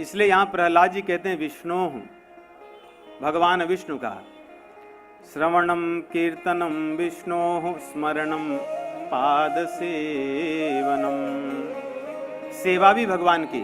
इसलिए यहां प्रहलाद जी कहते हैं विष्णु, भगवान विष्णु का श्रवणम कीर्तनम विष्णु स्मरणम पाद सेवनम, सेवा भी भगवान की।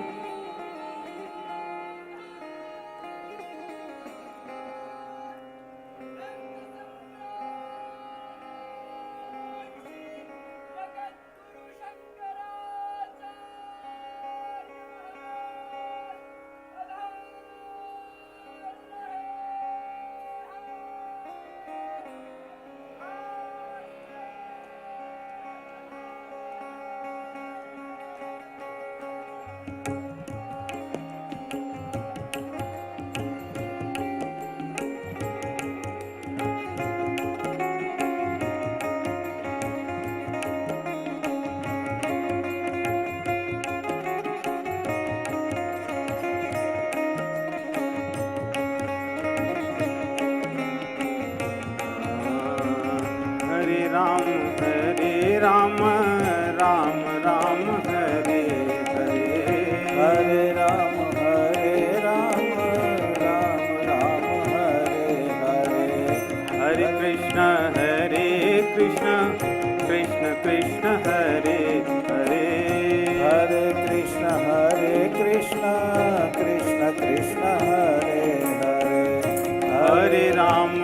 राम राम राम हरे हरे, हरे राम राम राम हरे हरे। हरे कृष्ण कृष्ण कृष्ण हरे हरे, हरे कृष्ण कृष्ण कृष्ण हरे हरे। हरे राम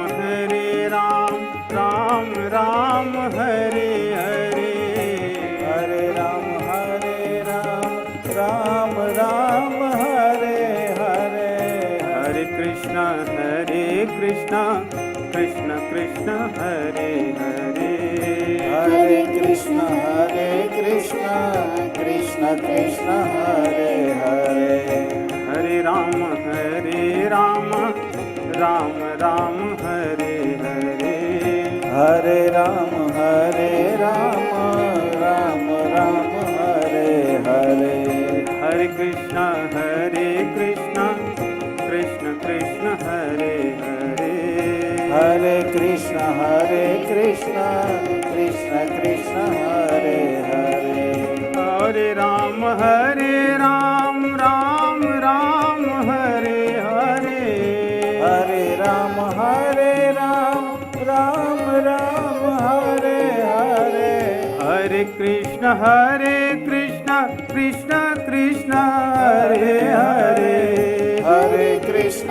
राम राम हरे हरे, हरे राम राम राम हरे हरे। हरे कृष्ण कृष्ण कृष्ण हरे हरे, हरे कृष्ण कृष्ण कृष्ण हरे हरे। हरे राम राम राम हरे हरे, हरे राम राम राम हरे हरे। हरे कृष्ण कृष्ण कृष्ण हरे हरे, हरे कृष्ण कृष्ण कृष्ण हरे हरे। हरे राम राम राम हरे हरे, हरे राम राम राम हरे हरे। हरे कृष्ण कृष्ण कृष्ण हरे हरे, हरे कृष्ण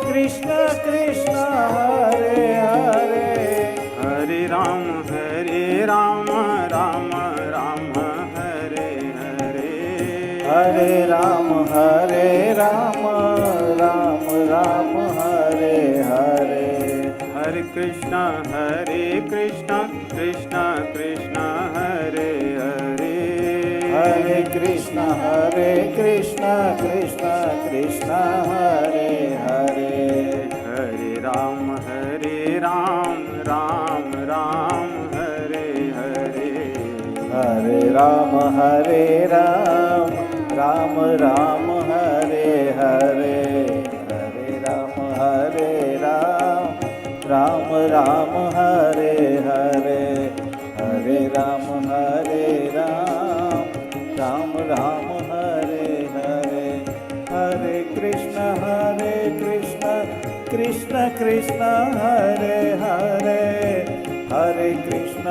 कृष्ण कृष्ण हरे हरे। हरे राम राम राम हरे हरे, हरे राम राम राम हरे हरे। हरे कृष्ण कृष्ण कृष्ण हरे हरे, हरे कृष्ण कृष्ण कृष्ण हरे हरे। हरे राम राम हरे हरे, हरे राम राम हरे हरे। हरे राम राम हरे हरे। हरे राम राम हरे हरे। हरे कृष्ण कृष्ण कृष्ण हरे हरे। हरे कृष्ण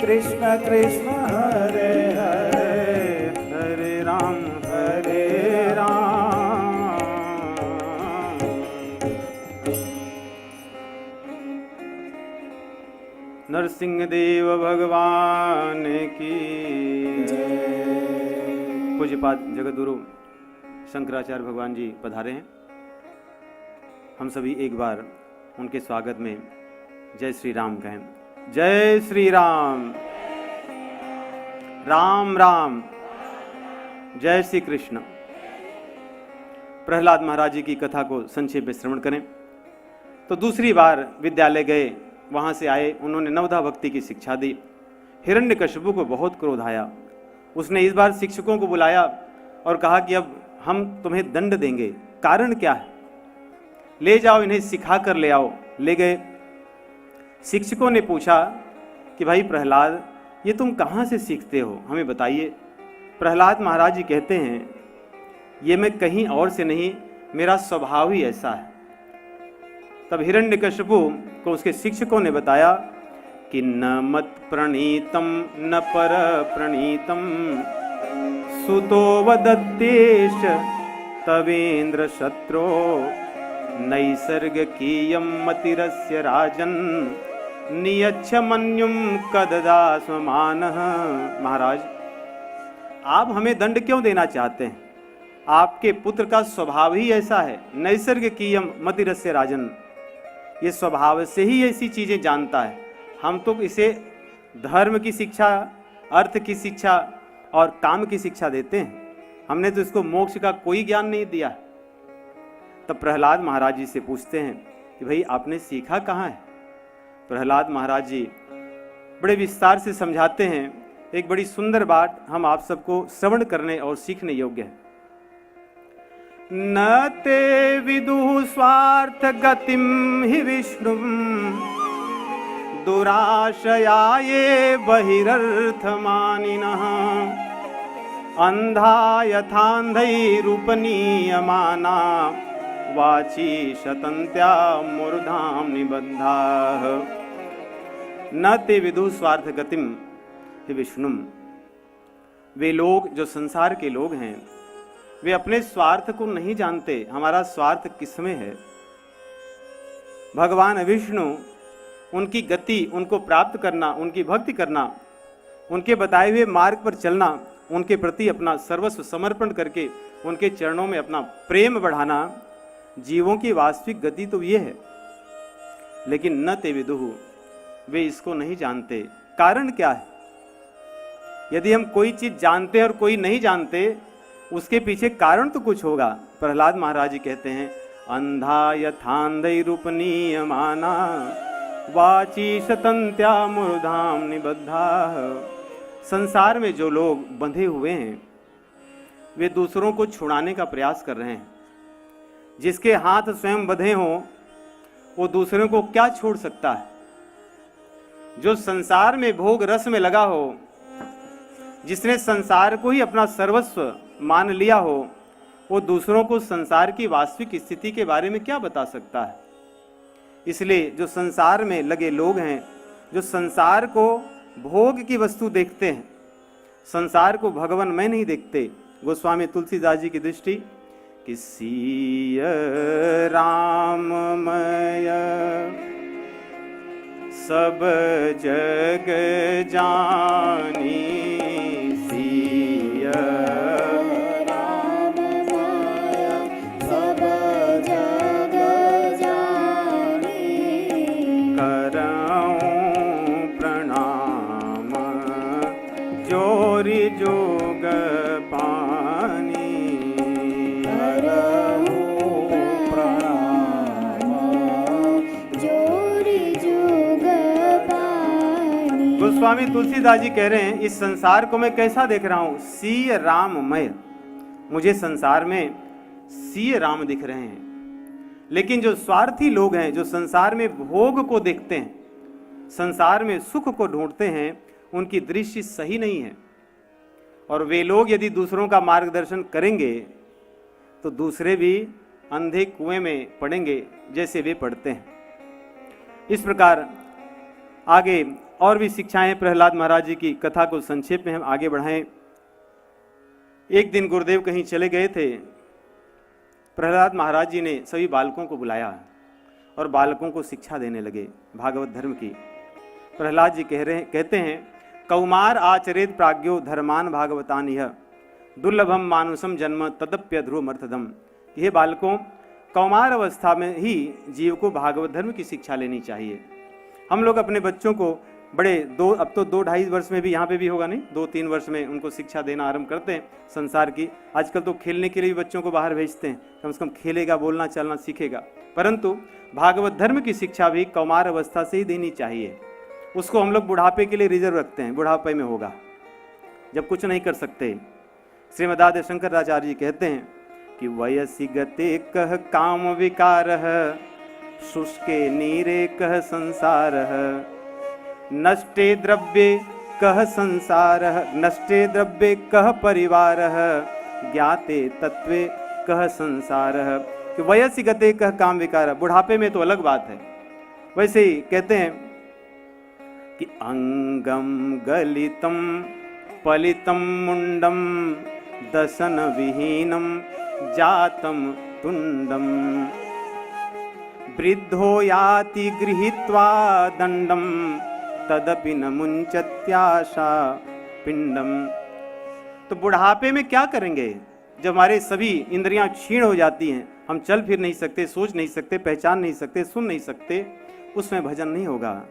कृष्ण कृष्ण हरे हरे। हरे राम नरसिंह देव भगवान की पूज्यपाद जगतगुरु शंकराचार्य भगवान जी पधारे हैं। हम सभी एक बार उनके स्वागत में जय श्री राम कहें। जय श्री राम, राम राम, जय श्री कृष्ण। प्रहलाद महाराज जी की कथा को संक्षेप में श्रवण करें। तो दूसरी बार विद्यालय गए, वहां से आए, उन्होंने नवधा भक्ति की शिक्षा दी। हिरण्यकशिपु को बहुत क्रोध आया। उसने इस बार शिक्षकों को बुलाया और कहा कि अब हम तुम्हें दंड देंगे। कारण क्या है? ले जाओ, इन्हें सिखा कर ले आओ। ले गए। शिक्षकों ने पूछा कि भाई प्रहलाद, ये तुम कहाँ से सीखते हो, हमें बताइए। प्रहलाद महाराज जी कहते हैं, ये मैं कहीं और से नहीं, मेरा स्वभाव ही ऐसा है। तब हिरण्यकशिपु को उसके शिक्षकों ने बताया कि न मत प्रणीतम न पर प्रणीतम सुतो वदत्तेश तवेन्द्र शत्रो नैसर्गिकीयं मतिरस्य राजन नियच्छ मन्युम कददास्मानः। महाराज, आप हमें दंड क्यों देना चाहते हैं? आपके पुत्र का स्वभाव ही ऐसा है, नैसर्गिकीयम मतिरस्य राजन, ये स्वभाव से ही ऐसी चीजें जानता है। हम तो इसे धर्म की शिक्षा, अर्थ की शिक्षा और काम की शिक्षा देते हैं, हमने तो इसको मोक्ष का कोई ज्ञान नहीं दिया। तब प्रहलाद महाराज जी से पूछते हैं कि भाई आपने सीखा कहाँ है? प्रहलाद महाराज जी बड़े विस्तार से समझाते हैं। एक बड़ी सुंदर बात हम आप सबको श्रवण करने और सीखने योग्य है। न ते विदुः स्वार्थ गतिम हि विष्णु दुराशया ये बहिरर्थ मानिनः अंधा यथान्धैरूपनीयमाना वाची शतन्त्या मूर्धाम निबद्धाः न ते विदुः स्वार्थ गतिम हि विष्णु। वे लोग जो संसार के लोग हैं, वे अपने स्वार्थ को नहीं जानते। हमारा स्वार्थ किसमें है? भगवान विष्णु, उनकी गति, उनको प्राप्त करना, उनकी भक्ति करना, उनके बताए हुए मार्ग पर चलना, उनके प्रति अपना सर्वस्व समर्पण करके उनके चरणों में अपना प्रेम बढ़ाना, जीवों की वास्तविक गति तो ये है। लेकिन न ते विदुः, वे इसको नहीं जानते। कारण क्या है? यदि हम कोई चीज जानते हैं और कोई नहीं जानते, उसके पीछे कारण तो कुछ होगा। प्रहलाद महाराज जी कहते हैं, अंधा यथान्धैरूपनीयमाना वाची शतन्त्या मूर्धाम निबद्धाः। संसार में जो लोग बंधे हुए हैं, वे दूसरों को छुड़ाने का प्रयास कर रहे हैं। जिसके हाथ स्वयं बंधे हों, वो दूसरों को क्या छोड़ सकता है? जो संसार में भोग रस में लगा हो, जिसने संसार को ही अपना सर्वस्व मान लिया हो, वो दूसरों को संसार की वास्तविक स्थिति के बारे में क्या बता सकता है? इसलिए जो संसार में लगे लोग हैं, जो संसार को भोग की वस्तु देखते हैं, संसार को भगवान में नहीं देखते। गोस्वामी तुलसीदास जी की दृष्टि कि सीय राममय सब जग जानी, सीय जोग पानी, प्रणाम जोरी जोग पानी। गोस्वामी तुलसीदास जी कह रहे हैं, इस संसार को मैं कैसा देख रहा हूं? सीय राममय, मुझे संसार में सीय राम दिख रहे हैं। लेकिन जो स्वार्थी लोग हैं, जो संसार में भोग को देखते हैं, संसार में सुख को ढूंढते हैं, उनकी दृष्टि सही नहीं है। और वे लोग यदि दूसरों का मार्गदर्शन करेंगे तो दूसरे भी अंधे कुएं में पड़ेंगे जैसे वे पड़ते हैं। इस प्रकार आगे और भी शिक्षाएं प्रहलाद महाराज जी की कथा को संक्षेप में हम आगे बढ़ाएं। एक दिन गुरुदेव कहीं चले गए थे। प्रहलाद महाराज जी ने सभी बालकों को बुलाया और बालकों को शिक्षा देने लगे भागवत धर्म की। प्रहलाद जी कहते हैं, कौमार आचरेत प्राज्ञो धर्मान भागवतान यह दुर्लभम मानुषम जन्म तदप्य ध्रुवमर्थदम। ये बालकों, कौमार अवस्था में ही जीव को भागवत धर्म की शिक्षा लेनी चाहिए। हम लोग अपने बच्चों को बड़े अब तो 2-2.5 वर्ष में भी, यहाँ पे भी होगा नहीं, 2-3 वर्ष में उनको शिक्षा देना आरंभ करते हैं संसार की। आजकल तो खेलने के लिए भी बच्चों को बाहर भेजते हैं, कम से कम खेलेगा, बोलना चलना सीखेगा। परंतु भागवत धर्म की शिक्षा भी कौमार अवस्था से ही देनी चाहिए। उसको हम लोग बुढ़ापे के लिए रिजर्व रखते हैं, बुढ़ापे में होगा जब कुछ नहीं कर सकते। श्रीमदादि शंकराचार्य जी कहते हैं कि वयसि गते कह काम विकारः शुष्के नीरे कह संसारः नष्टे द्रव्ये कह संसारः, नष्टे द्रव्ये कह परिवारः, ज्ञाते तत्वे कह संसारः। कि वयसि गते कह काम विकार, बुढ़ापे में तो अलग बात है। वैसे ही कहते हैं कि अंगम गलितम पलितम मुंडम दशन विहीनम जातम तुंडम, वृद्धो याति गृहीत्वा दंडम तदपि न मुंचत्याशा पिंडम। तो बुढ़ापे में क्या करेंगे जब हमारे सभी इंद्रियां क्षीण हो जाती हैं, हम चल फिर नहीं सकते, सोच नहीं सकते, पहचान नहीं सकते, सुन नहीं सकते, उसमें भजन नहीं होगा।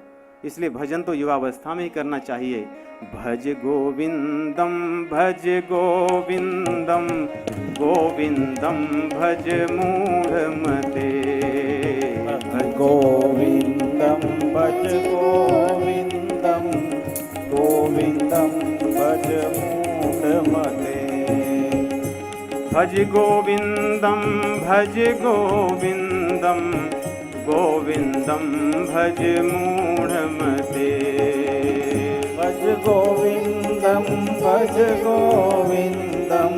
इसलिए भजन तो युवावस्था में ही करना चाहिए। भज गोविंदम भज गोविंदम, गोविंदम भज मूढ़मते, भज गोविंदम भज गोविंदम, गोविंदम भज मूढ़मते। भज गोविंदम भज गोविंदम, गोविंदम भज मूढ़मते। भज गोविंदम भज गोविंदम,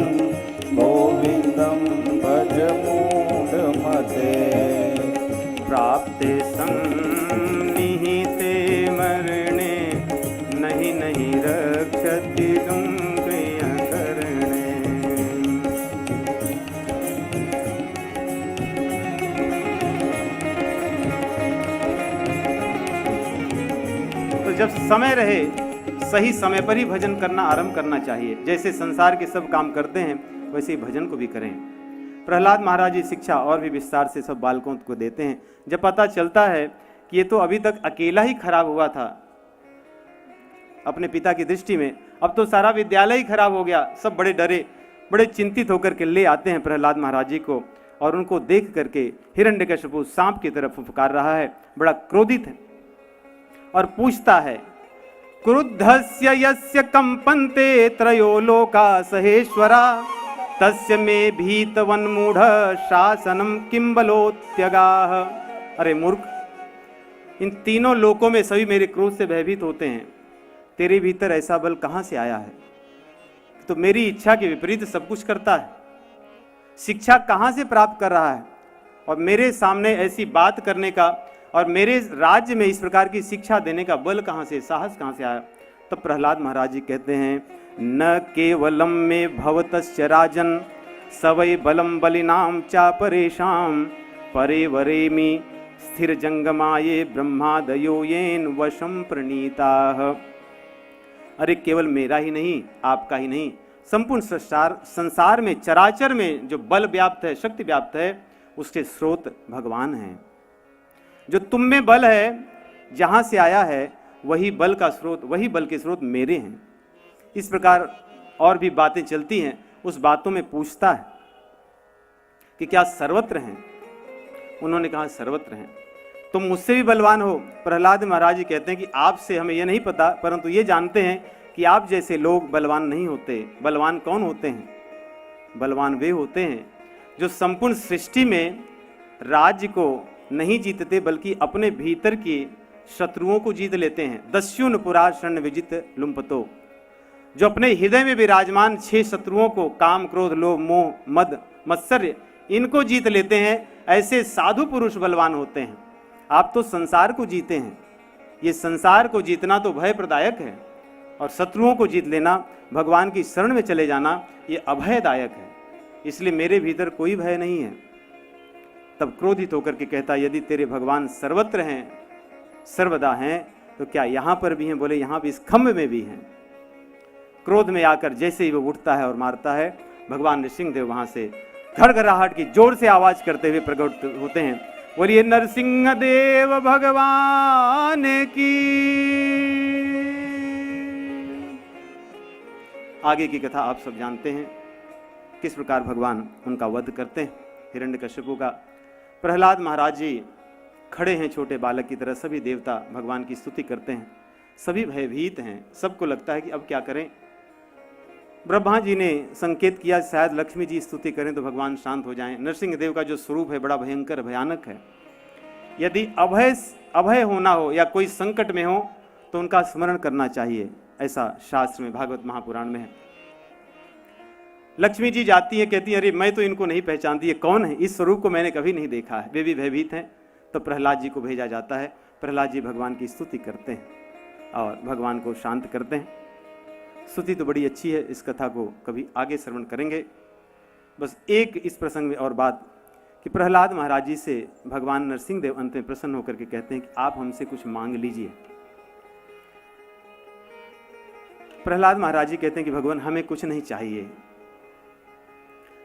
गोविंदम भज मूढ़मते। प्राप्ते सन्निहिते मरणे, नहीं नहीं रक्षति दुंक्रिय करणे। तो जब समय रहे सही समय पर ही भजन करना आरंभ करना चाहिए। जैसे संसार के सब काम करते हैं वैसे ही भजन को भी करें। प्रहलाद महाराज जी शिक्षा और भी विस्तार से सब बालकों को देते हैं। जब पता चलता है कि ये तो अभी तक अकेला ही खराब हुआ था अपने पिता की दृष्टि में, अब तो सारा विद्यालय ही खराब हो गया, सब बड़े डरे, बड़े चिंतित होकर के ले आते हैं प्रहलाद महाराज जी को, और उनको देख करके हिरण्यकशिपु सांप की तरफ फुफकार रहा है, बड़ा क्रोधित है और पूछता है, क्रुद्धस्य यस्य कंपन्ते त्रयो लोका सहेश्वरा, तस्य मे भीतवन्मूढ़ शासनम किम बलोत्यगाः। अरे मूर्ख, इन तीनों लोकों में सभी मेरे क्रोध से भयभीत होते हैं, तेरे भीतर ऐसा बल कहां से आया है? तो मेरी इच्छा के विपरीत सब कुछ करता है, शिक्षा कहां से प्राप्त कर रहा है, और मेरे सामने ऐसी बात करने का और मेरे राज्य में इस प्रकार की शिक्षा देने का बल कहां से, साहस कहां से आया? तब प्रहलाद महाराज जी कहते हैं, न केवलम में भवतस्य राजन, सवै बलम बलिनाम चापरेशाम, परे वरेमि स्थिर जंगमाये ब्रह्मादयो येन वशम प्रणीताः। अरे केवल मेरा ही नहीं, आपका ही नहीं, संपूर्ण संसार में, चराचर में जो बल व्याप्त है, शक्ति व्याप्त है, उसके स्रोत भगवान हैं। जो तुम में बल है, जहां से आया है, वही बल का स्रोत, वही बल के स्रोत मेरे हैं। इस प्रकार और भी बातें चलती हैं। उस बातों में पूछता है कि क्या सर्वत्र हैं? उन्होंने कहा सर्वत्र हैं। तुम मुझसे भी बलवान हो? प्रहलाद महाराज जी कहते हैं कि आपसे हमें यह नहीं पता, परंतु ये जानते हैं कि आप जैसे लोग बलवान नहीं होते। बलवान कौन होते हैं? बलवान वे होते हैं जो संपूर्ण सृष्टि में राज्य को नहीं जीतते, बल्कि अपने भीतर की शत्रुओं को जीत लेते हैं। दस्युन पुरा शरण विजित लुम्पतो, जो अपने हृदय में विराजमान 6 शत्रुओं को, काम क्रोध लोभ मोह मद मत्सर्य, इनको जीत लेते हैं। ऐसे साधु पुरुष बलवान होते हैं। आप तो संसार को जीते हैं। ये संसार को जीतना तो भय प्रदायक है, और शत्रुओं को जीत लेना, भगवान की शरण में चले जाना, ये अभयदायक है। इसलिए मेरे भीतर कोई भय नहीं है। तब क्रोधित होकर के कहता, यदि तेरे भगवान सर्वत्र हैं, सर्वदा हैं, तो क्या यहां पर भी हैं? बोले यहां भी, इस खम्भ में भी हैं। क्रोध में आकर जैसे ही वो उठता है और मारता है, भगवान नृसिंहदेव वहां से घड़घड़ाहट की जोर से आवाज करते हुए प्रकट होते हैं। बोलिए नरसिंह देव भगवान की। आगे की कथा आप सब जानते हैं, किस प्रकार भगवान उनका वध करते हैं, हिरण्यकशिपु का। प्रहलाद महाराज जी खड़े हैं छोटे बालक की तरह, सभी देवता भगवान की स्तुति करते हैं, सभी भयभीत हैं, सबको लगता है कि अब क्या करें। ब्रह्मा जी ने संकेत किया शायद लक्ष्मी जी स्तुति करें तो भगवान शांत हो जाएं। नरसिंह देव का जो स्वरूप है बड़ा भयंकर भयानक है। यदि अभय होना हो या कोई संकट में हो तो उनका स्मरण करना चाहिए। ऐसा शास्त्र में भागवत महापुराण में है। लक्ष्मी जी जाती है, कहती है अरे मैं तो इनको नहीं पहचानती, ये कौन है, इस स्वरूप को मैंने कभी नहीं देखा है। वे भी भयभीत हैं। तो प्रहलाद जी को भेजा जाता है। प्रहलाद जी भगवान की स्तुति करते हैं और भगवान को शांत करते हैं। स्तुति तो बड़ी अच्छी है, इस कथा को कभी आगे श्रवण करेंगे। बस एक इस प्रसंग में और बात कि प्रहलाद महाराज जी से भगवान नरसिंह देव अंत में प्रसन्न होकर के कहते हैं कि आप हमसे कुछ मांग लीजिए। प्रहलाद महाराज जी कहते हैं कि भगवान हमें कुछ नहीं चाहिए।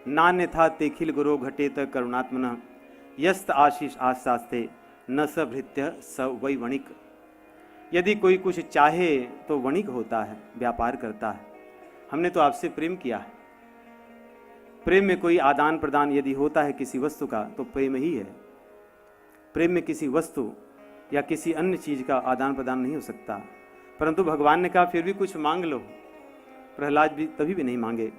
नान्य था तेखिल गुरो घटेत करुणात्मन यस्त आशीष आशास्ते न स भृत्य स वै वणिक। यदि कोई कुछ चाहे तो वणिक होता है, व्यापार करता है। हमने तो आपसे प्रेम किया है। प्रेम में कोई आदान प्रदान यदि होता है किसी वस्तु का तो प्रेम ही है। प्रेम में किसी वस्तु या किसी अन्य चीज का आदान प्रदान नहीं हो सकता। परंतु भगवान ने कहा फिर भी कुछ मांग लो। प्रहलाद भी तभी भी नहीं मांगे।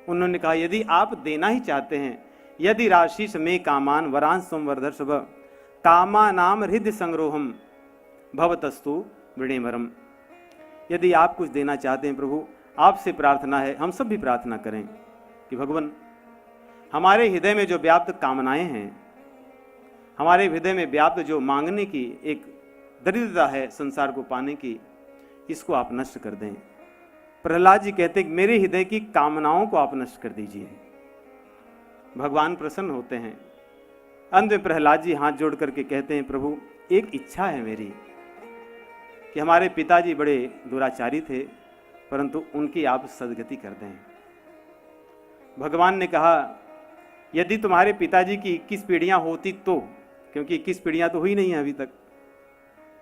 उन्होंने कहा यदि आप देना ही चाहते हैं, यदि राशीष में कामान वरान सोमवर्धर शुभ कामा नाम हृदय संग्रोहम भवतस्तु वृणेमरम। यदि आप कुछ देना चाहते हैं प्रभु, आपसे प्रार्थना है, हम सब भी प्रार्थना करें कि भगवान हमारे हृदय में जो व्याप्त कामनाएं हैं, हमारे हृदय में व्याप्त जो मांगने की एक दरिद्रता है संसार को पाने की, इसको आप नष्ट कर दें। प्रहलाद जी कहते हैं मेरे हृदय की कामनाओं को आप नष्ट कर दीजिए। भगवान प्रसन्न होते हैं। अंत में प्रहलाद जी हाथ जोड़ करके कहते हैं प्रभु एक इच्छा है मेरी कि हमारे पिताजी बड़े दुराचारी थे, परंतु उनकी आप सदगति कर दें। भगवान ने कहा यदि तुम्हारे पिताजी की 21 पीढ़ियां होती तो, क्योंकि 21 पीढ़ियां तो हुई नहीं है अभी तक,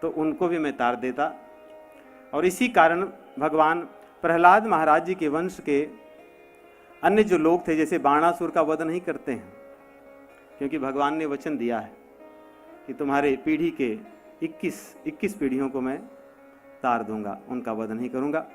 तो उनको भी मैं तार देता। और इसी कारण भगवान प्रहलाद महाराज जी के वंश के अन्य जो लोग थे जैसे बाणासुर का वध नहीं करते हैं, क्योंकि भगवान ने वचन दिया है कि तुम्हारे पीढ़ी के 21 पीढ़ियों को मैं तार दूंगा, उनका वध नहीं करूंगा।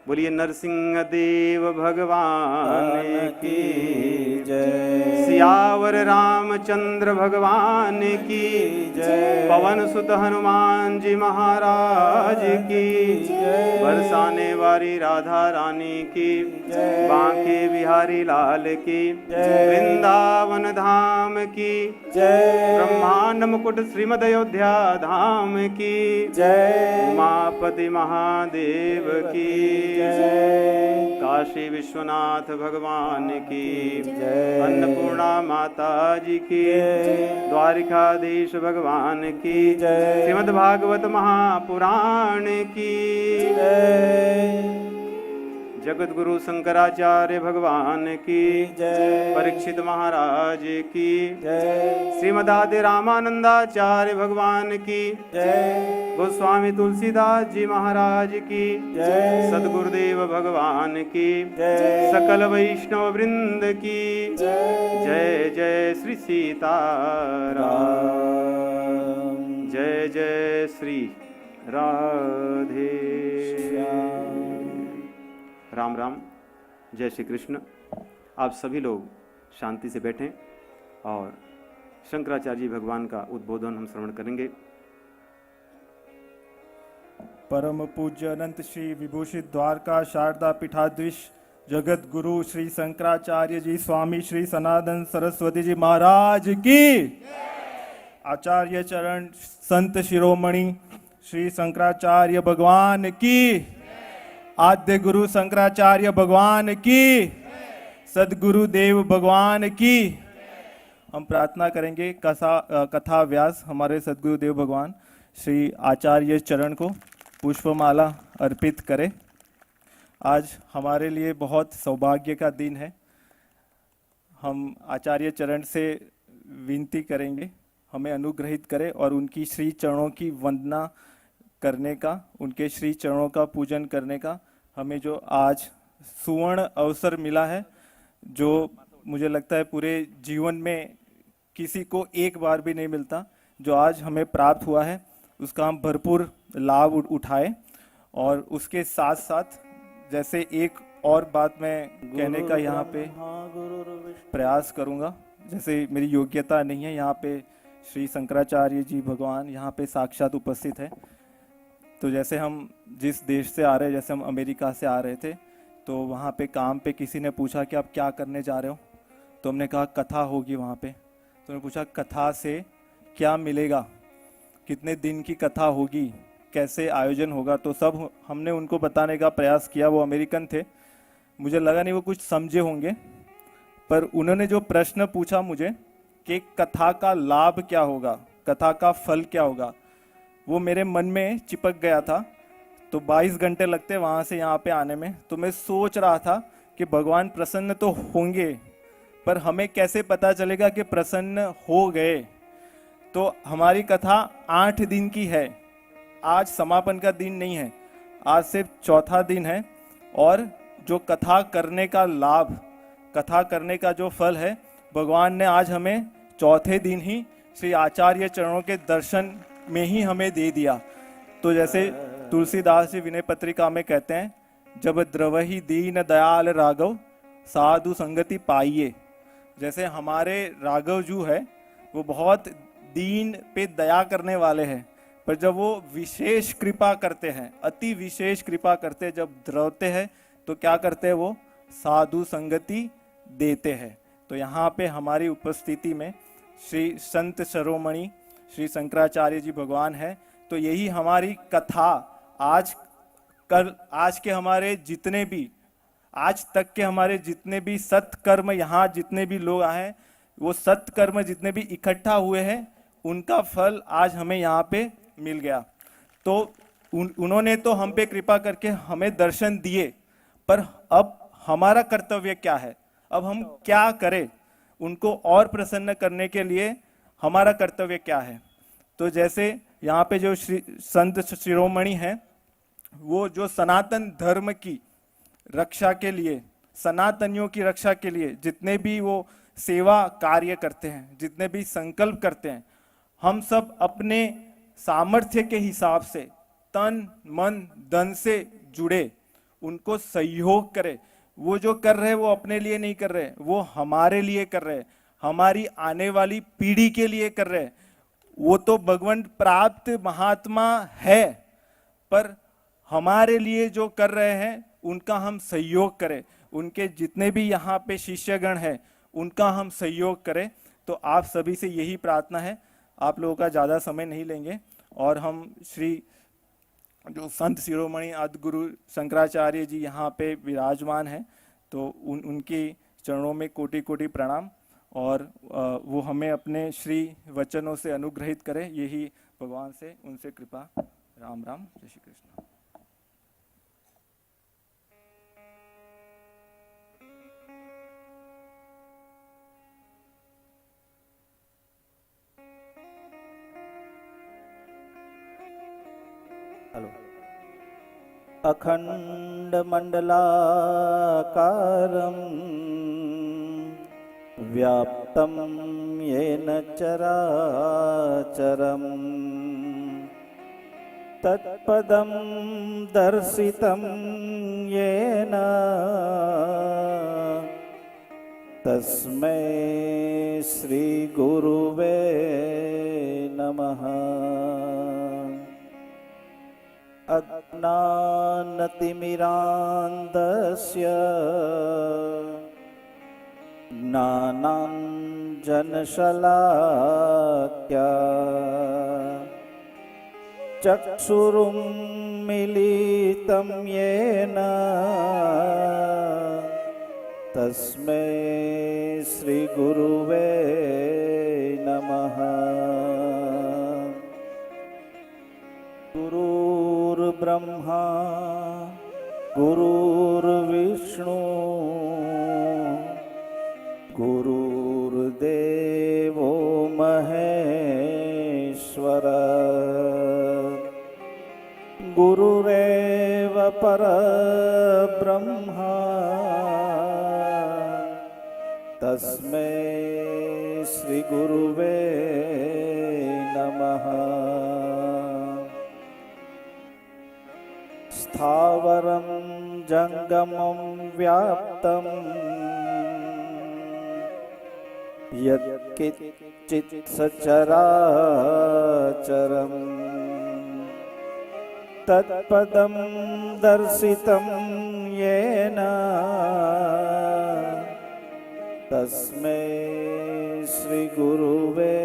बोलिए नरसिंह देव भगवान की जय, सियावर रामचंद्र भगवान की जय, पवन सुत हनुमान जी महाराज की जय, बरसाने वाली राधा रानी की जय, बांके बिहारी लाल की जय, वृंदावन धाम की जय, ब्रह्मांड मुकुट श्रीमद अयोध्या धाम की जय, उमापति महादेव की जय, काशी विश्वनाथ भगवान की जय, अन्नपूर्णा माता जी की जय, द्वारिकाधीश भगवान की जय, श्रीमद् भागवत महापुराण की जय, जगत गुरु शंकराचार्य भगवान की जय, परीक्षित महाराज की जय, श्रीमदादि रामानंदाचार्य भगवान की जय, गोस्वामी तुलसीदास जी महाराज की जय, सदगुरुदेव भगवान की जय, सकल वैष्णव वृंद की जय, जय जय श्री सीताराम, जय जय श्री राधे राम राम। जय श्री कृष्ण। आप सभी लोग शांति से बैठें और शंकराचार्य जी भगवान का उद्बोधन हम श्रवण करेंगे। परम पूज्य अनंत श्री विभूषित द्वारका शारदा पीठाधीश जगत गुरु श्री शंकराचार्य जी स्वामी श्री सनातन सरस्वती जी महाराज की, आचार्य चरण संत शिरोमणि श्री शंकराचार्य भगवान की, आद्य गुरु शंकराचार्य भगवान की, सदगुरु देव भगवान की। हम प्रार्थना करेंगे कथा व्यास हमारे सदगुरु देव भगवान श्री आचार्य चरण को पुष्पमाला अर्पित करें। आज हमारे लिए बहुत सौभाग्य का दिन है। हम आचार्य चरण से विनती करेंगे हमें अनुग्रहित करें और उनकी श्री चरणों की वंदना करने का, उनके श्री चरणों का पूजन करने का हमें जो आज सुवर्ण अवसर मिला है, जो मुझे लगता है पूरे जीवन में किसी को एक बार भी नहीं मिलता, जो आज हमें प्राप्त हुआ है उसका हम भरपूर लाभ उठाएं। और उसके साथ साथ जैसे एक और बात मैं कहने का यहाँ पे प्रयास करूँगा, जैसे मेरी योग्यता नहीं है, यहाँ पे श्री शंकराचार्य जी भगवान यहाँ पे साक्षात उपस्थित है, तो जैसे हम जिस देश से आ रहे, जैसे हम अमेरिका से आ रहे थे, तो वहाँ पे काम पे किसी ने पूछा कि आप क्या करने जा रहे हो, तो हमने कहा कथा होगी वहाँ पे। तो उन्होंने पूछा कथा से क्या मिलेगा, कितने दिन की कथा होगी, कैसे आयोजन होगा, तो सब हमने उनको बताने का प्रयास किया। वो अमेरिकन थे, मुझे लगा नहीं वो कुछ समझे होंगे, पर उन्होंने जो प्रश्न पूछा मुझे कि कथा का लाभ क्या होगा, कथा का फल क्या होगा, वो मेरे मन में चिपक गया था। तो 22 घंटे लगते वहाँ से यहाँ पे आने में। तो मैं सोच रहा था कि भगवान प्रसन्न तो होंगे, पर हमें कैसे पता चलेगा कि प्रसन्न हो गए। तो हमारी कथा 8 दिन की है, आज समापन का दिन नहीं है, आज सिर्फ चौथा दिन है। और जो कथा करने का लाभ, कथा करने का जो फल है, भगवान ने आज हमें चौथे दिन ही श्री आचार्य चरणों के दर्शन में ही हमें दे दिया। तो जैसे तुलसीदास जी विनय पत्रिका में कहते हैं, जब द्रवही दीन दयाल राघव साधु संगति पाइए। जैसे हमारे राघव जो है वो बहुत दीन पे दया करने वाले हैं, पर जब वो विशेष कृपा करते हैं, अति विशेष कृपा करते हैं, जब द्रवते हैं तो क्या करते हैं, वो साधु संगति देते हैं। तो यहाँ पे हमारी उपस्थिति में श्री संत शिरोमणि श्री शंकराचार्य जी भगवान है। तो यही हमारी कथा आज के हमारे जितने भी, आज तक के हमारे जितने भी सत्कर्म, यहाँ जितने भी लोग आए हैं, वो सत्कर्म जितने भी इकट्ठा हुए हैं, उनका फल आज हमें यहाँ पे मिल गया। तो उन्होंने तो हम पे कृपा करके हमें दर्शन दिए, पर अब हमारा कर्तव्य क्या है, अब हम क्या करें, उनको और प्रसन्न करने के लिए हमारा कर्तव्य क्या है। तो जैसे यहाँ पे जो श्री संत शिरोमणि हैं, वो जो सनातन धर्म की रक्षा के लिए, सनातनियों की रक्षा के लिए जितने भी वो सेवा कार्य करते हैं, जितने भी संकल्प करते हैं, हम सब अपने सामर्थ्य के हिसाब से तन मन धन से जुड़े, उनको सहयोग करें। वो जो कर रहे हैं वो अपने लिए नहीं कर रहे, वो हमारे लिए कर रहे हैं, हमारी आने वाली पीढ़ी के लिए कर रहे हैं। वो तो भगवान प्राप्त महात्मा है, पर हमारे लिए जो कर रहे हैं उनका हम सहयोग करें, उनके जितने भी यहाँ पे शिष्यगण हैं उनका हम सहयोग करें। तो आप सभी से यही प्रार्थना है। आप लोगों का ज़्यादा समय नहीं लेंगे और हम श्री जो संत शिरोमणि आदि गुरु शंकराचार्य जी यहाँ पे विराजमान हैं, तो उनके चरणों में कोटि कोटि प्रणाम, और वो हमें अपने श्री वचनों से अनुग्रहित करें, यही भगवान से उनसे कृपा। राम राम, जय श्री कृष्ण। हेलो। अखंड मंडलाकारं व्याप्तं येन चराचरं तत्पदं दर्शितं येन तस्मै श्री गुरुवे नमः। अज्ञानतिमिरान्धस्य ज्ञानाञ्जनशलाकया चक्षुरुन्मीलितं येन तस्मै श्रीगुरुवे नमः। गुरुर्ब्रह्मा गुरुर्विष्णु गुरुर्देवो महेश्वर गुरुरेव परब्रह्मा तस्मै श्रीगुरुवे नमः। स्थावरं जंगमं व्याप्तं यत्किञ्चित् सचराचरं तत्पदं दर्शितं येन तस्मै श्रीगुरुवे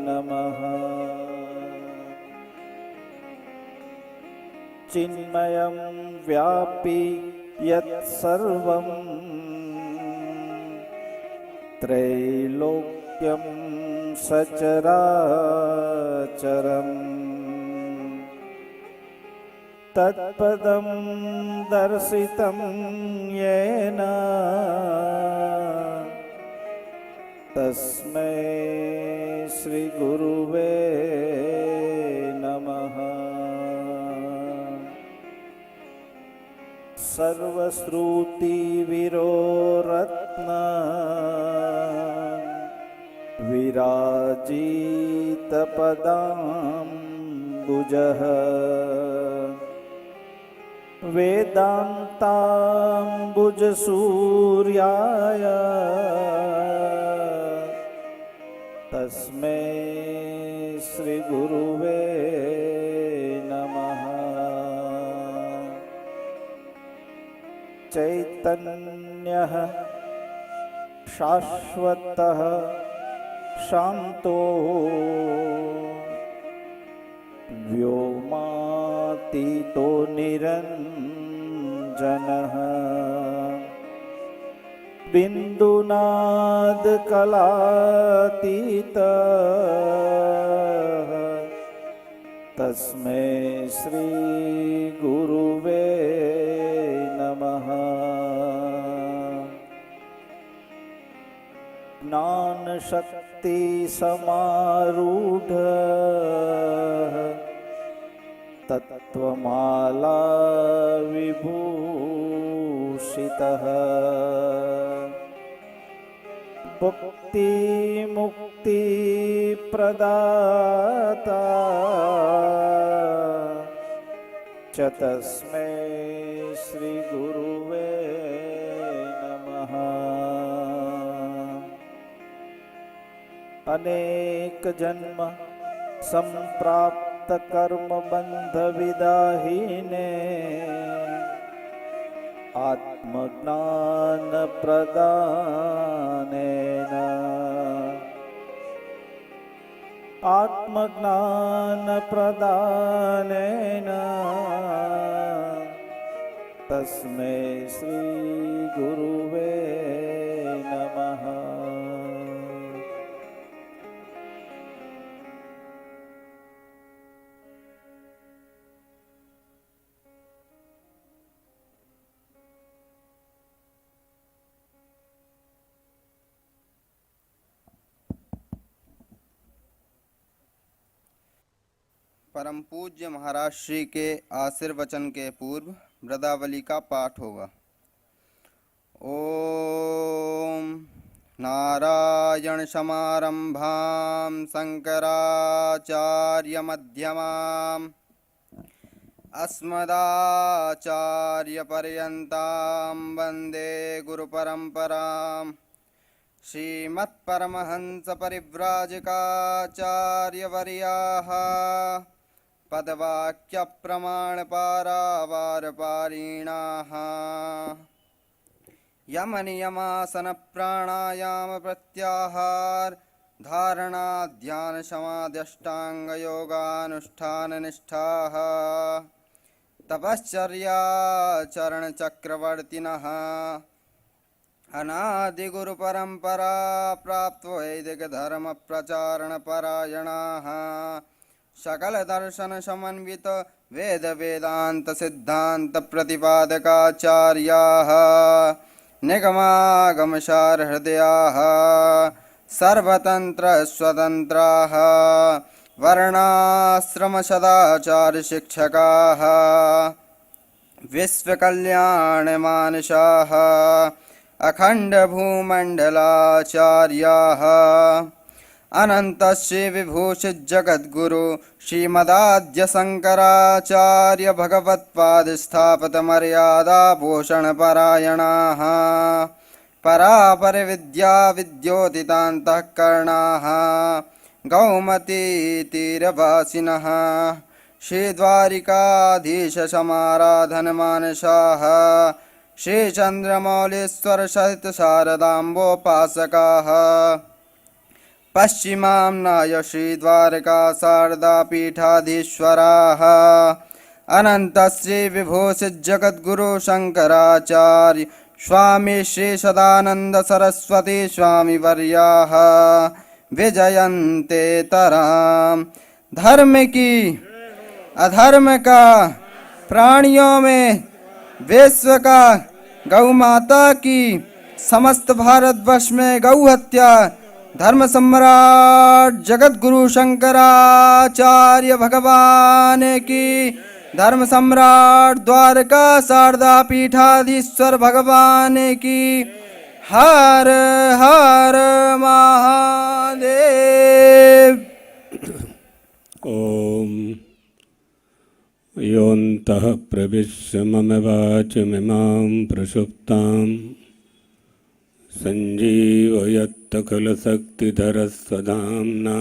नमः। चिन्मयं व्यापी यत्सर्वं त्रैलोक्यं सचराचरम् तत्पदं दर्शितं येन तस्मै श्रीगुरुवे नमः। सर्वश्रुतिविरोरत्न विराजितपदाम्बुजः वेदान्ताम्बुजसूर्याय तस्मै श्रीगुरुवे नमः। चैतन्यः शाश्वतः शान्तो व्योमातीतो निरञ्जनः बिन्दुनादकलातीतः तस्मै श्रीगुरुवे नमः। ज्ञानशक्तिसमारूढ तत्त्वमाला विभूषितः भुक्तिमुक्तिप्रदाता च तस्मै श्रीगुरुवे नमः। अनेक जन्म संप्राप्त कर्म बंध विदाहिने आत्मज्ञान प्रदानेन तस्मै श्री गुरुवे नमः। परम पूज्य महाराज श्री के आशीर्वचन के पूर्व वृदावली का पाठ होगा। ओम नारायण समारंभां शंकराचार्य मध्यमाम् अस्मदाचार्य पर्यन्तां वन्दे गुरुपरम्पराम्। श्रीमत्परमहंस परिव्राजकाचार्यवर्याः पदवाक्य प्रमाण पारावारपारिणाः यम नियमासन प्राणायाम प्रत्याहार धारणा ध्यान समाधिष्टांग योगानुष्ठान निष्ठाः तपश्चर्या चरण चक्रवर्तिनः अनादि गुरु परंपरा प्राप्त वैदिक धर्म प्रचारण परायणाः सकल दर्शन समन्वित वेद वेदांत सिद्धांत प्रतिपादकाचार्याः निगमागमसार हृदयाः सर्वतंत्र स्वतंत्राः वर्णाश्रम सदाचार शिक्षकाः विश्वकल्याण मानसाः अखंड भूमंडलाचार्याः अनंतस्य विभूषित जगद्गुरु श्रीमदाद्य शंकराचार्य भगवत्पाद स्थापित मर्यादा भूषण परायणाः परापर विद्या विद्योतितान्तःकरणाः गौमती तीरवासिनः श्री द्वारिकाधीश समाराधन मानसाः श्री चंद्रमौलेश्वर सहित शारदाम्बोपासकाः पश्चिमाम्नाय श्री द्वारका शारदा पीठाधीश्वराः अनंत श्री विभूषित जगद्गुरु शंकराचार्य स्वामी श्री सदानंद सरस्वती स्वामी वर्याः विजयन्ते तराम। धर्म की अधर्म का प्राणियों में विश्व का गौ माता की समस्त भारतवर्ष में गौ हत्या धर्म सम्राट जगत गुरु शंकराचार्य भगवान की धर्म सम्राट द्वारका शारदा पीठाधीश्वर भगवान की हर हर महादेव। ओम योऽन्तः प्रविश्य मम वाचमिमां प्रसुप्तां सञ्जीवयत्तखलशक्तिधरस्वधाम्ना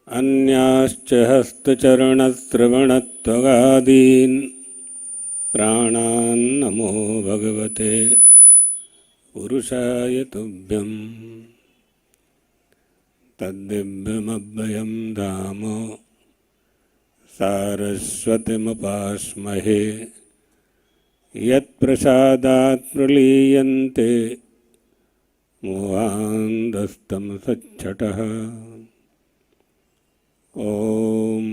अन्याश्च हस्तचरणश्रवणत्वगादीन् प्राणान् नमो भगवते पुरुषाय तुभ्यं। तद्दिव्यमभयं धाम सारस्वतीमुपास्महे यत्प्रसादात् प्रलीयन्ते मोहान्धस्तं सच्छटः। ॐ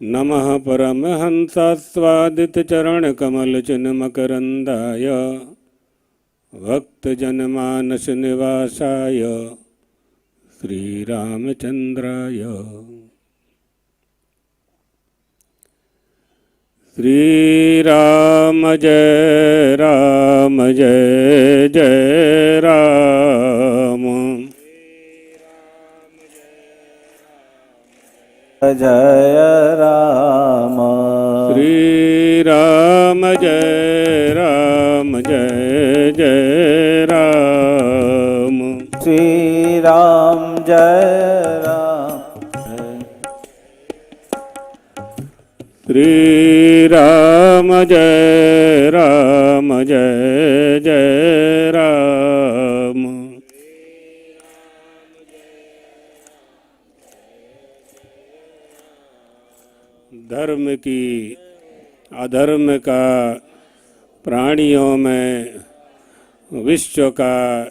नमः परमहंसास्वादितचरणकमलचिन्मकरन्दाय भक्तजनमानसनिवासाय श्रीरामचन्द्राय। श्रीराम जय राम जय जय राम। जय राम। श्रीराम जय राम जय जय राम। श्री राम जय राम। श्रीराम जय राम जय जय राम। धर्म की अधर्म का प्राणियों में विश्व का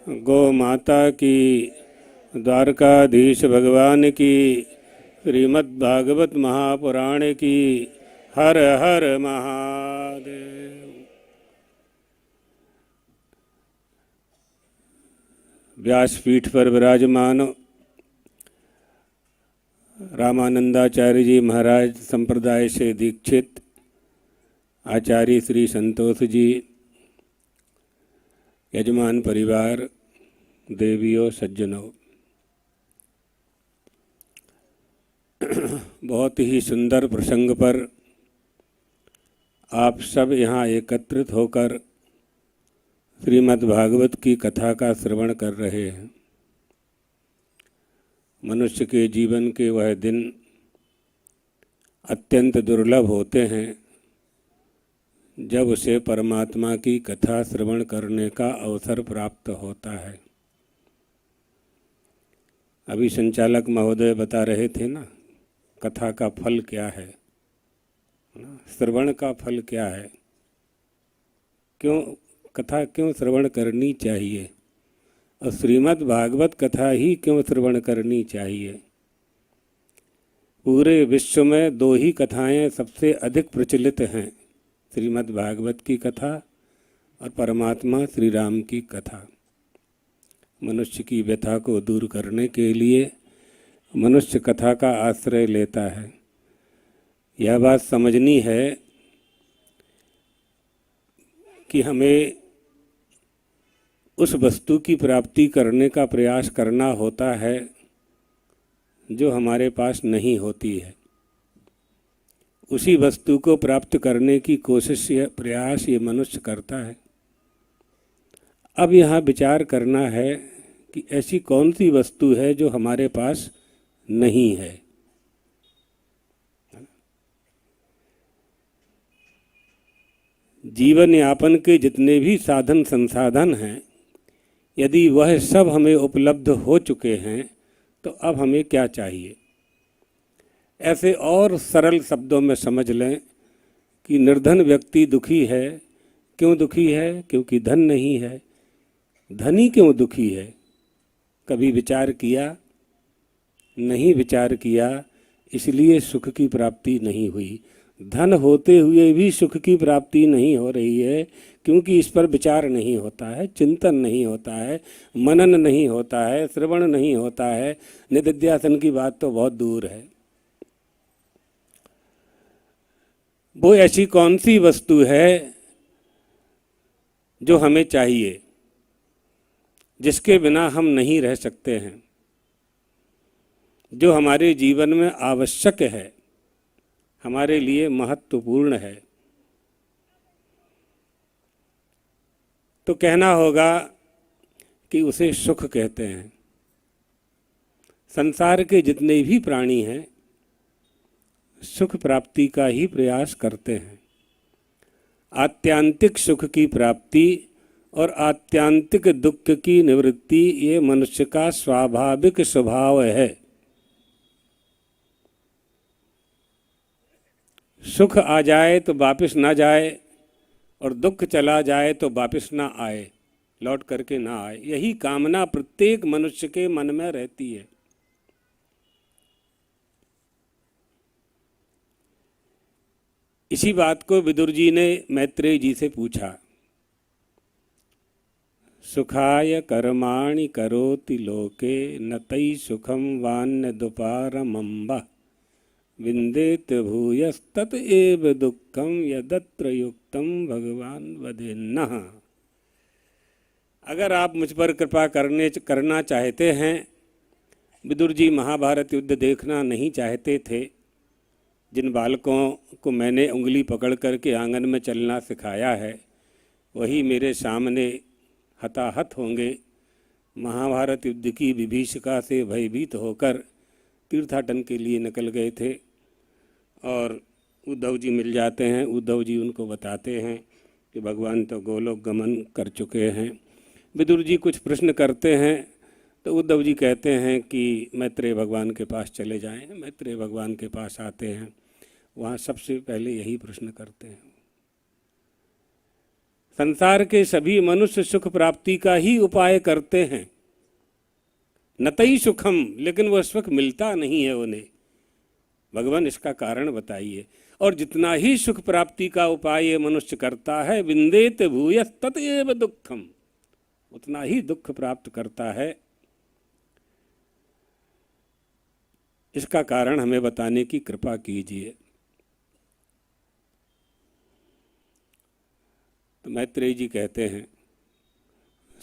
गौ माता की द्वारकाधीश भगवान की श्रीमद् भागवत महापुराण की हर हर महादेव। व्यासपीठ पर विराजमान रामानंदाचार्य जी महाराज संप्रदाय से दीक्षित आचार्य श्री संतोष जी, यजमान परिवार, देवियों, सज्जनों, बहुत ही सुंदर प्रसंग पर आप सब यहाँ एकत्रित होकर श्रीमद् भागवत की कथा का श्रवण कर रहे हैं। मनुष्य के जीवन के वह दिन अत्यंत दुर्लभ होते हैं जब उसे परमात्मा की कथा श्रवण करने का अवसर प्राप्त होता है। अभी संचालक महोदय बता रहे थे ना, कथा का फल क्या है, श्रवण का फल क्या है, क्यों कथा क्यों श्रवण करनी चाहिए और श्रीमद् भागवत कथा ही क्यों श्रवण करनी चाहिए। पूरे विश्व में दो ही कथाएं सबसे अधिक प्रचलित हैं, श्रीमद् भागवत की कथा और परमात्मा श्री राम की कथा। मनुष्य की व्यथा को दूर करने के लिए मनुष्य कथा का आश्रय लेता है। यह बात समझनी है कि हमें उस वस्तु की प्राप्ति करने का प्रयास करना होता है जो हमारे पास नहीं होती है। उसी वस्तु को प्राप्त करने की कोशिश या प्रयास ये मनुष्य करता है। अब यहाँ विचार करना है कि ऐसी कौन सी वस्तु है जो हमारे पास नहीं है। जीवन यापन के जितने भी साधन संसाधन हैं, यदि वह सब हमें उपलब्ध हो चुके हैं तो अब हमें क्या चाहिए? ऐसे और सरल शब्दों में समझ लें कि निर्धन व्यक्ति दुखी है। क्यों दुखी है? क्योंकि धन नहीं है। धनी क्यों दुखी है? कभी विचार किया? नहीं विचार किया, इसलिए सुख की प्राप्ति नहीं हुई। धन होते हुए भी सुख की प्राप्ति नहीं हो रही है क्योंकि इस पर विचार नहीं होता है, चिंतन नहीं होता है, मनन नहीं होता है, श्रवण नहीं होता है। निदिध्यासन की बात तो बहुत दूर है। वो ऐसी कौन सी वस्तु है जो हमें चाहिए, जिसके बिना हम नहीं रह सकते हैं, जो हमारे जीवन में आवश्यक है, हमारे लिए महत्वपूर्ण है? तो कहना होगा कि उसे सुख कहते हैं। संसार के जितने भी प्राणी हैं सुख प्राप्ति का ही प्रयास करते हैं। आत्यांतिक सुख की प्राप्ति और आत्यांतिक दुख की निवृत्ति ये मनुष्य का स्वाभाविक स्वभाव है। सुख आ जाए तो वापस ना जाए और दुख चला जाए तो वापस ना आए, लौट करके ना आए। यही कामना प्रत्येक मनुष्य के मन में रहती है। इसी बात को विदुर जी ने मैत्रेय जी से पूछा। सुखाय कर्माणि करोति लोके न तई सुखम वान्य दुपारमंबा विंदेत भूयस्तत एव दुखम यदत्र युक्तम भगवान वदेन्नः। अगर आप मुझ पर कृपा करना चाहते हैं, विदुर जी महाभारत युद्ध देखना नहीं चाहते थे। जिन बालकों को मैंने उंगली पकड़ करके आंगन में चलना सिखाया है वही मेरे सामने हताहत होंगे। महाभारत युद्ध की विभीषिका से भयभीत होकर तीर्थाटन के लिए निकल गए थे और उद्धव जी मिल जाते हैं। उद्धव जी उनको बताते हैं कि भगवान तो गोलोक गमन कर चुके हैं। विदुर जी कुछ प्रश्न करते हैं तो उद्धव जी कहते हैं कि मैत्रेय भगवान के पास चले जाएं। मैत्रेय भगवान के पास आते हैं, वहाँ सबसे पहले यही प्रश्न करते हैं। संसार के सभी मनुष्य सुख प्राप्ति का ही उपाय करते हैं, नतई सुखम, लेकिन वह सुख मिलता नहीं है उन्हें। भगवान इसका कारण बताइए। और जितना ही सुख प्राप्ति का उपाय मनुष्य करता है, विंदेत भूयः तत एव दुखम, उतना ही दुख प्राप्त करता है। इसका कारण हमें बताने की कृपा कीजिए। तो मैत्रेय जी कहते हैं,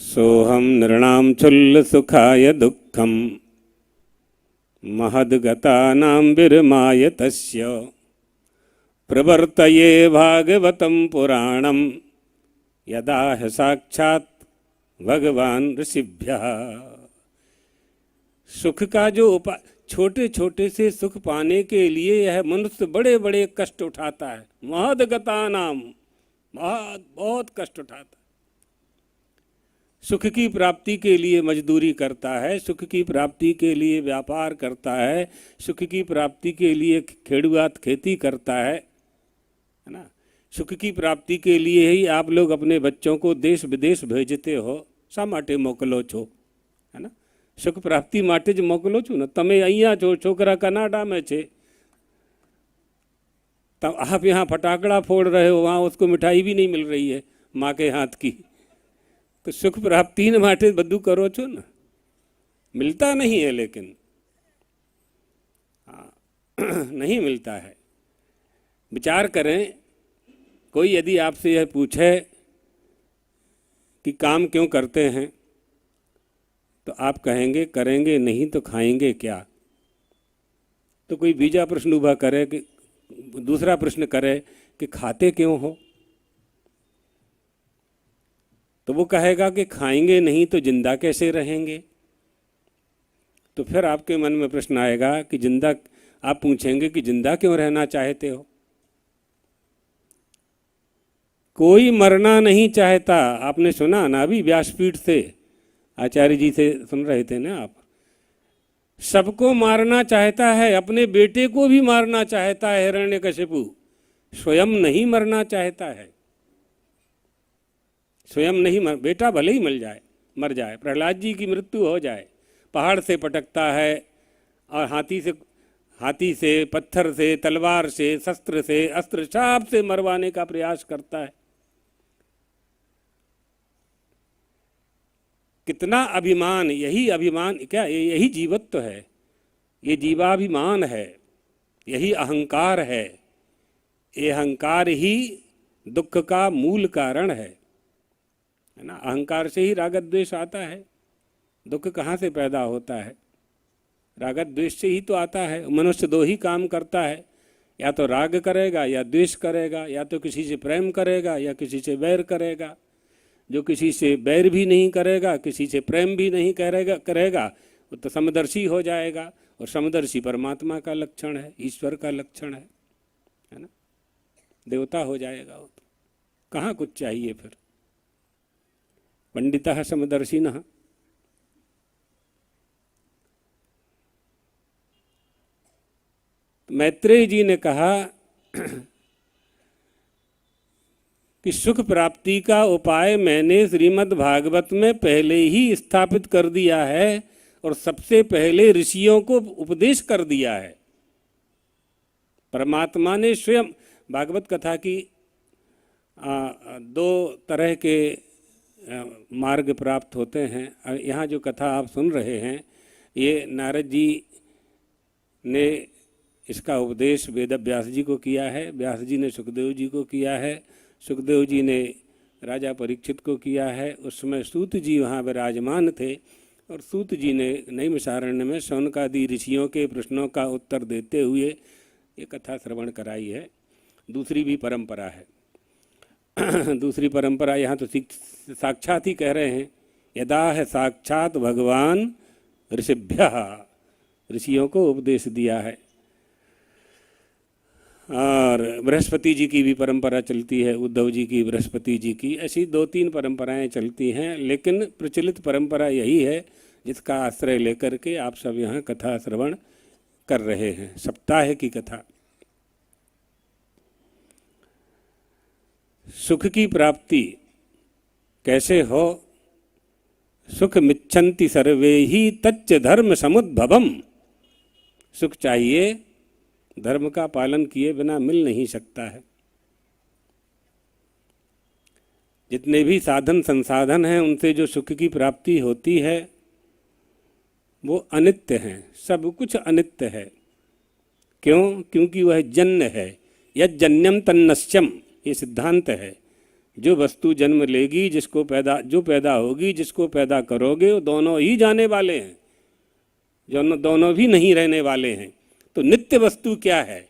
सोहम नृणाम चुल्ल सुखाय दुखम महद्गतानां विरमाय तस्य प्रवर्तये भागवतं पुराणं यदा हि साक्षात् भगवान ऋषिभ्यः। सुख का जो उपाय, छोटे छोटे से सुख पाने के लिए यह मनुष्य बड़े बड़े कष्ट उठाता है। महद्गतानां, बहुत कष्ट उठाता है। सुख की प्राप्ति के लिए मजदूरी करता है, सुख की प्राप्ति के लिए व्यापार करता है, सुख की प्राप्ति के लिए खेड़ुआत खेती करता है ना। सुख की प्राप्ति के लिए ही आप लोग अपने बच्चों को देश विदेश भेजते हो। शा माटे मोकलो छो, है ना। सुख प्राप्ति माटे ज मोकलो छो ने। तमे अहींया छो, छोकरा कनाडा में छे, तब आप यहाँ फटाकड़ा फोड़ रहे हो, वहाँ उसको मिठाई भी नहीं मिल रही है माँ के हाथ की। तो सुख प्राप्ति ने माटे बद्दू करो छो ना, मिलता नहीं है। लेकिन हाँ नहीं मिलता है। विचार करें, कोई यदि आपसे यह पूछे कि काम क्यों करते हैं, तो आप कहेंगे करेंगे नहीं तो खाएंगे क्या। तो कोई बीजा प्रश्न उभा करे कि दूसरा प्रश्न करे कि खाते क्यों हो, तो वो कहेगा कि खाएंगे नहीं तो जिंदा कैसे रहेंगे। तो फिर आपके मन में प्रश्न आएगा कि जिंदा, आप पूछेंगे कि जिंदा क्यों रहना चाहते हो। कोई मरना नहीं चाहता। आपने सुना ना अभी व्यासपीठ से आचार्य जी से सुन रहे थे ना आप। सबको मारना चाहता है, अपने बेटे को भी मारना चाहता है हिरण्यकशिपु, स्वयं नहीं मरना चाहता है। स्वयं नहीं बेटा भले ही मर जाए, प्रहलाद जी की मृत्यु हो जाए, पहाड़ से पटकता है और हाथी से, पत्थर से, तलवार से, शस्त्र से, अस्त्र चाप से मरवाने का प्रयास करता है। कितना अभिमान, यही अभिमान क्या, यही जीवत्व है, ये जीवाभिमान है, यही अहंकार है। ये अहंकार ही दुख का मूल कारण है ना। अहंकार से ही राग द्वेष आता है। दुख कहाँ से पैदा होता है? राग द्वेष से ही तो आता है। मनुष्य दो ही काम करता है, या तो राग करेगा या द्वेष करेगा, या तो किसी से प्रेम करेगा या किसी से वैर करेगा। जो किसी से वैर भी नहीं करेगा, किसी से प्रेम भी नहीं करेगा वो तो समदर्शी हो जाएगा, और समदर्शी परमात्मा का लक्षण है, ईश्वर का लक्षण है ना। देवता हो जाएगा वो तो। कहाँ कुछ चाहिए फिर। पंडितः समदर्शिनः। मैत्रेय जी ने कहा कि सुख प्राप्ति का उपाय मैंने श्रीमद् भागवत में पहले ही स्थापित कर दिया है, और सबसे पहले ऋषियों को उपदेश कर दिया है। परमात्मा ने स्वयं, भागवत कथा की दो तरह के मार्ग प्राप्त होते हैं। यहाँ जो कथा आप सुन रहे हैं, ये नारद जी ने इसका उपदेश वेद व्यास जी को किया है, व्यास जी ने सुखदेव जी को किया है, सुखदेव जी ने राजा परीक्षित को किया है। उस समय सूत जी वहाँ विराजमान थे, और सूत जी ने नैमिषारण्य में शौनकादि ऋषियों के प्रश्नों का उत्तर देते हुए ये कथा श्रवण कराई है। दूसरी भी परंपरा है। दूसरी परंपरा यहाँ तो साक्षात ही कह रहे हैं, यदा है साक्षात भगवान ऋषिभ्यः, ऋषियों को उपदेश दिया है। और बृहस्पति जी की भी परंपरा चलती है, उद्धव जी की, बृहस्पति जी की, ऐसी दो तीन परंपराएं चलती हैं। लेकिन प्रचलित परंपरा यही है जिसका आश्रय लेकर के आप सब यहाँ कथा श्रवण कर रहे हैं, सप्ताह की कथा। सुख की प्राप्ति कैसे हो? सुख मिच्छन्ति सर्वे ही तच्च धर्म समुद्भवम। सुख चाहिए, धर्म का पालन किए बिना मिल नहीं सकता है। जितने भी साधन संसाधन हैं उनसे जो सुख की प्राप्ति होती है वो अनित्य हैं, सब कुछ अनित्य है। क्यों? क्योंकि वह जन्य है। यज्जन्यम तन्नश्यम, ये सिद्धांत है। जो वस्तु जन्म लेगी, जो पैदा होगी, जिसको पैदा करोगे, वो दोनों ही जाने वाले हैं, दोनों भी नहीं रहने वाले हैं। तो नित्य वस्तु क्या है?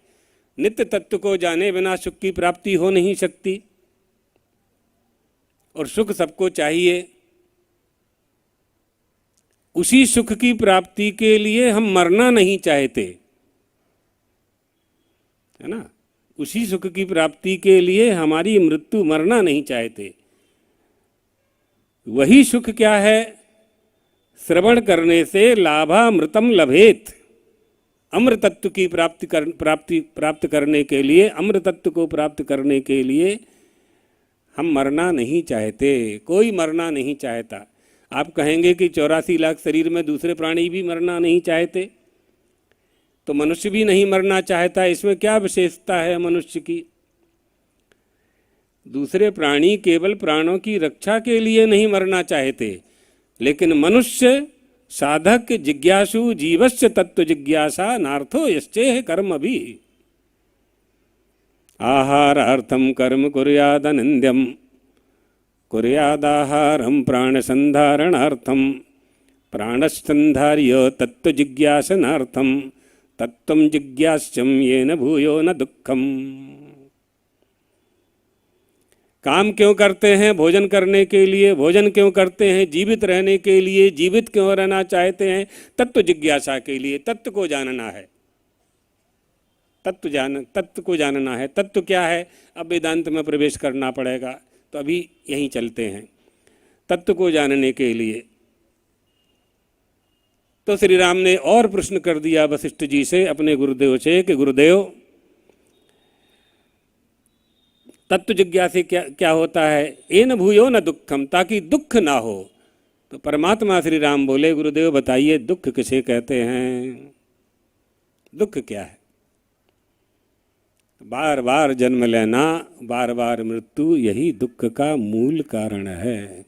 नित्य तत्व को जाने बिना सुख की प्राप्ति हो नहीं सकती, और सुख सबको चाहिए। उसी सुख की प्राप्ति के लिए हम मरना नहीं चाहते, है ना। उसी सुख की प्राप्ति के लिए हमारी मृत्यु मरना नहीं चाहते। वही सुख क्या है? श्रवण करने से लाभामृतम लभेत। अमृत तत्व की प्राप्त करने के लिए, अमृत तत्व को प्राप्त करने के लिए हम मरना नहीं चाहते। कोई मरना नहीं चाहता। आप कहेंगे कि 84 लाख शरीर में दूसरे प्राणी भी मरना नहीं चाहते, तो मनुष्य भी नहीं मरना चाहता। इसमें क्या विशेषता है मनुष्य की? दूसरे प्राणी केवल प्राणों की रक्षा के लिए नहीं मरना चाहते, लेकिन मनुष्य साधक जिज्ञासु जीवस्य तत्व जिज्ञासा नार्थो यश्चेह कर्म भी। आहारार्थम कर्म कुर्यादनिंद्यम कुर्यादाहारम प्राण संधारणार्थम प्राणसंधार्य तत्व जिज्ञासनार्थम तत्वं जिज्ञास्यम येन भूयो न दुःखम। काम क्यों करते हैं? भोजन करने के लिए। भोजन क्यों करते हैं? जीवित रहने के लिए। जीवित क्यों रहना चाहते हैं? तत्व जिज्ञासा के लिए, तत्व को जानना है। तत्व को जानना है। तत्व क्या है? अब वेदांत में प्रवेश करना पड़ेगा, तो अभी यहीं चलते हैं। तत्व को जानने के लिए तो श्री राम ने और प्रश्न कर दिया वशिष्ठ जी से, अपने गुरुदेव से, कि गुरुदेव तत्व जिज्ञासे क्या होता है? एन भूयो न दुखम, ताकि दुख ना हो। तो परमात्मा श्री राम बोले, गुरुदेव बताइए दुख किसे कहते हैं? दुख क्या है? बार बार जन्म लेना, बार बार मृत्यु, यही दुख का मूल कारण है।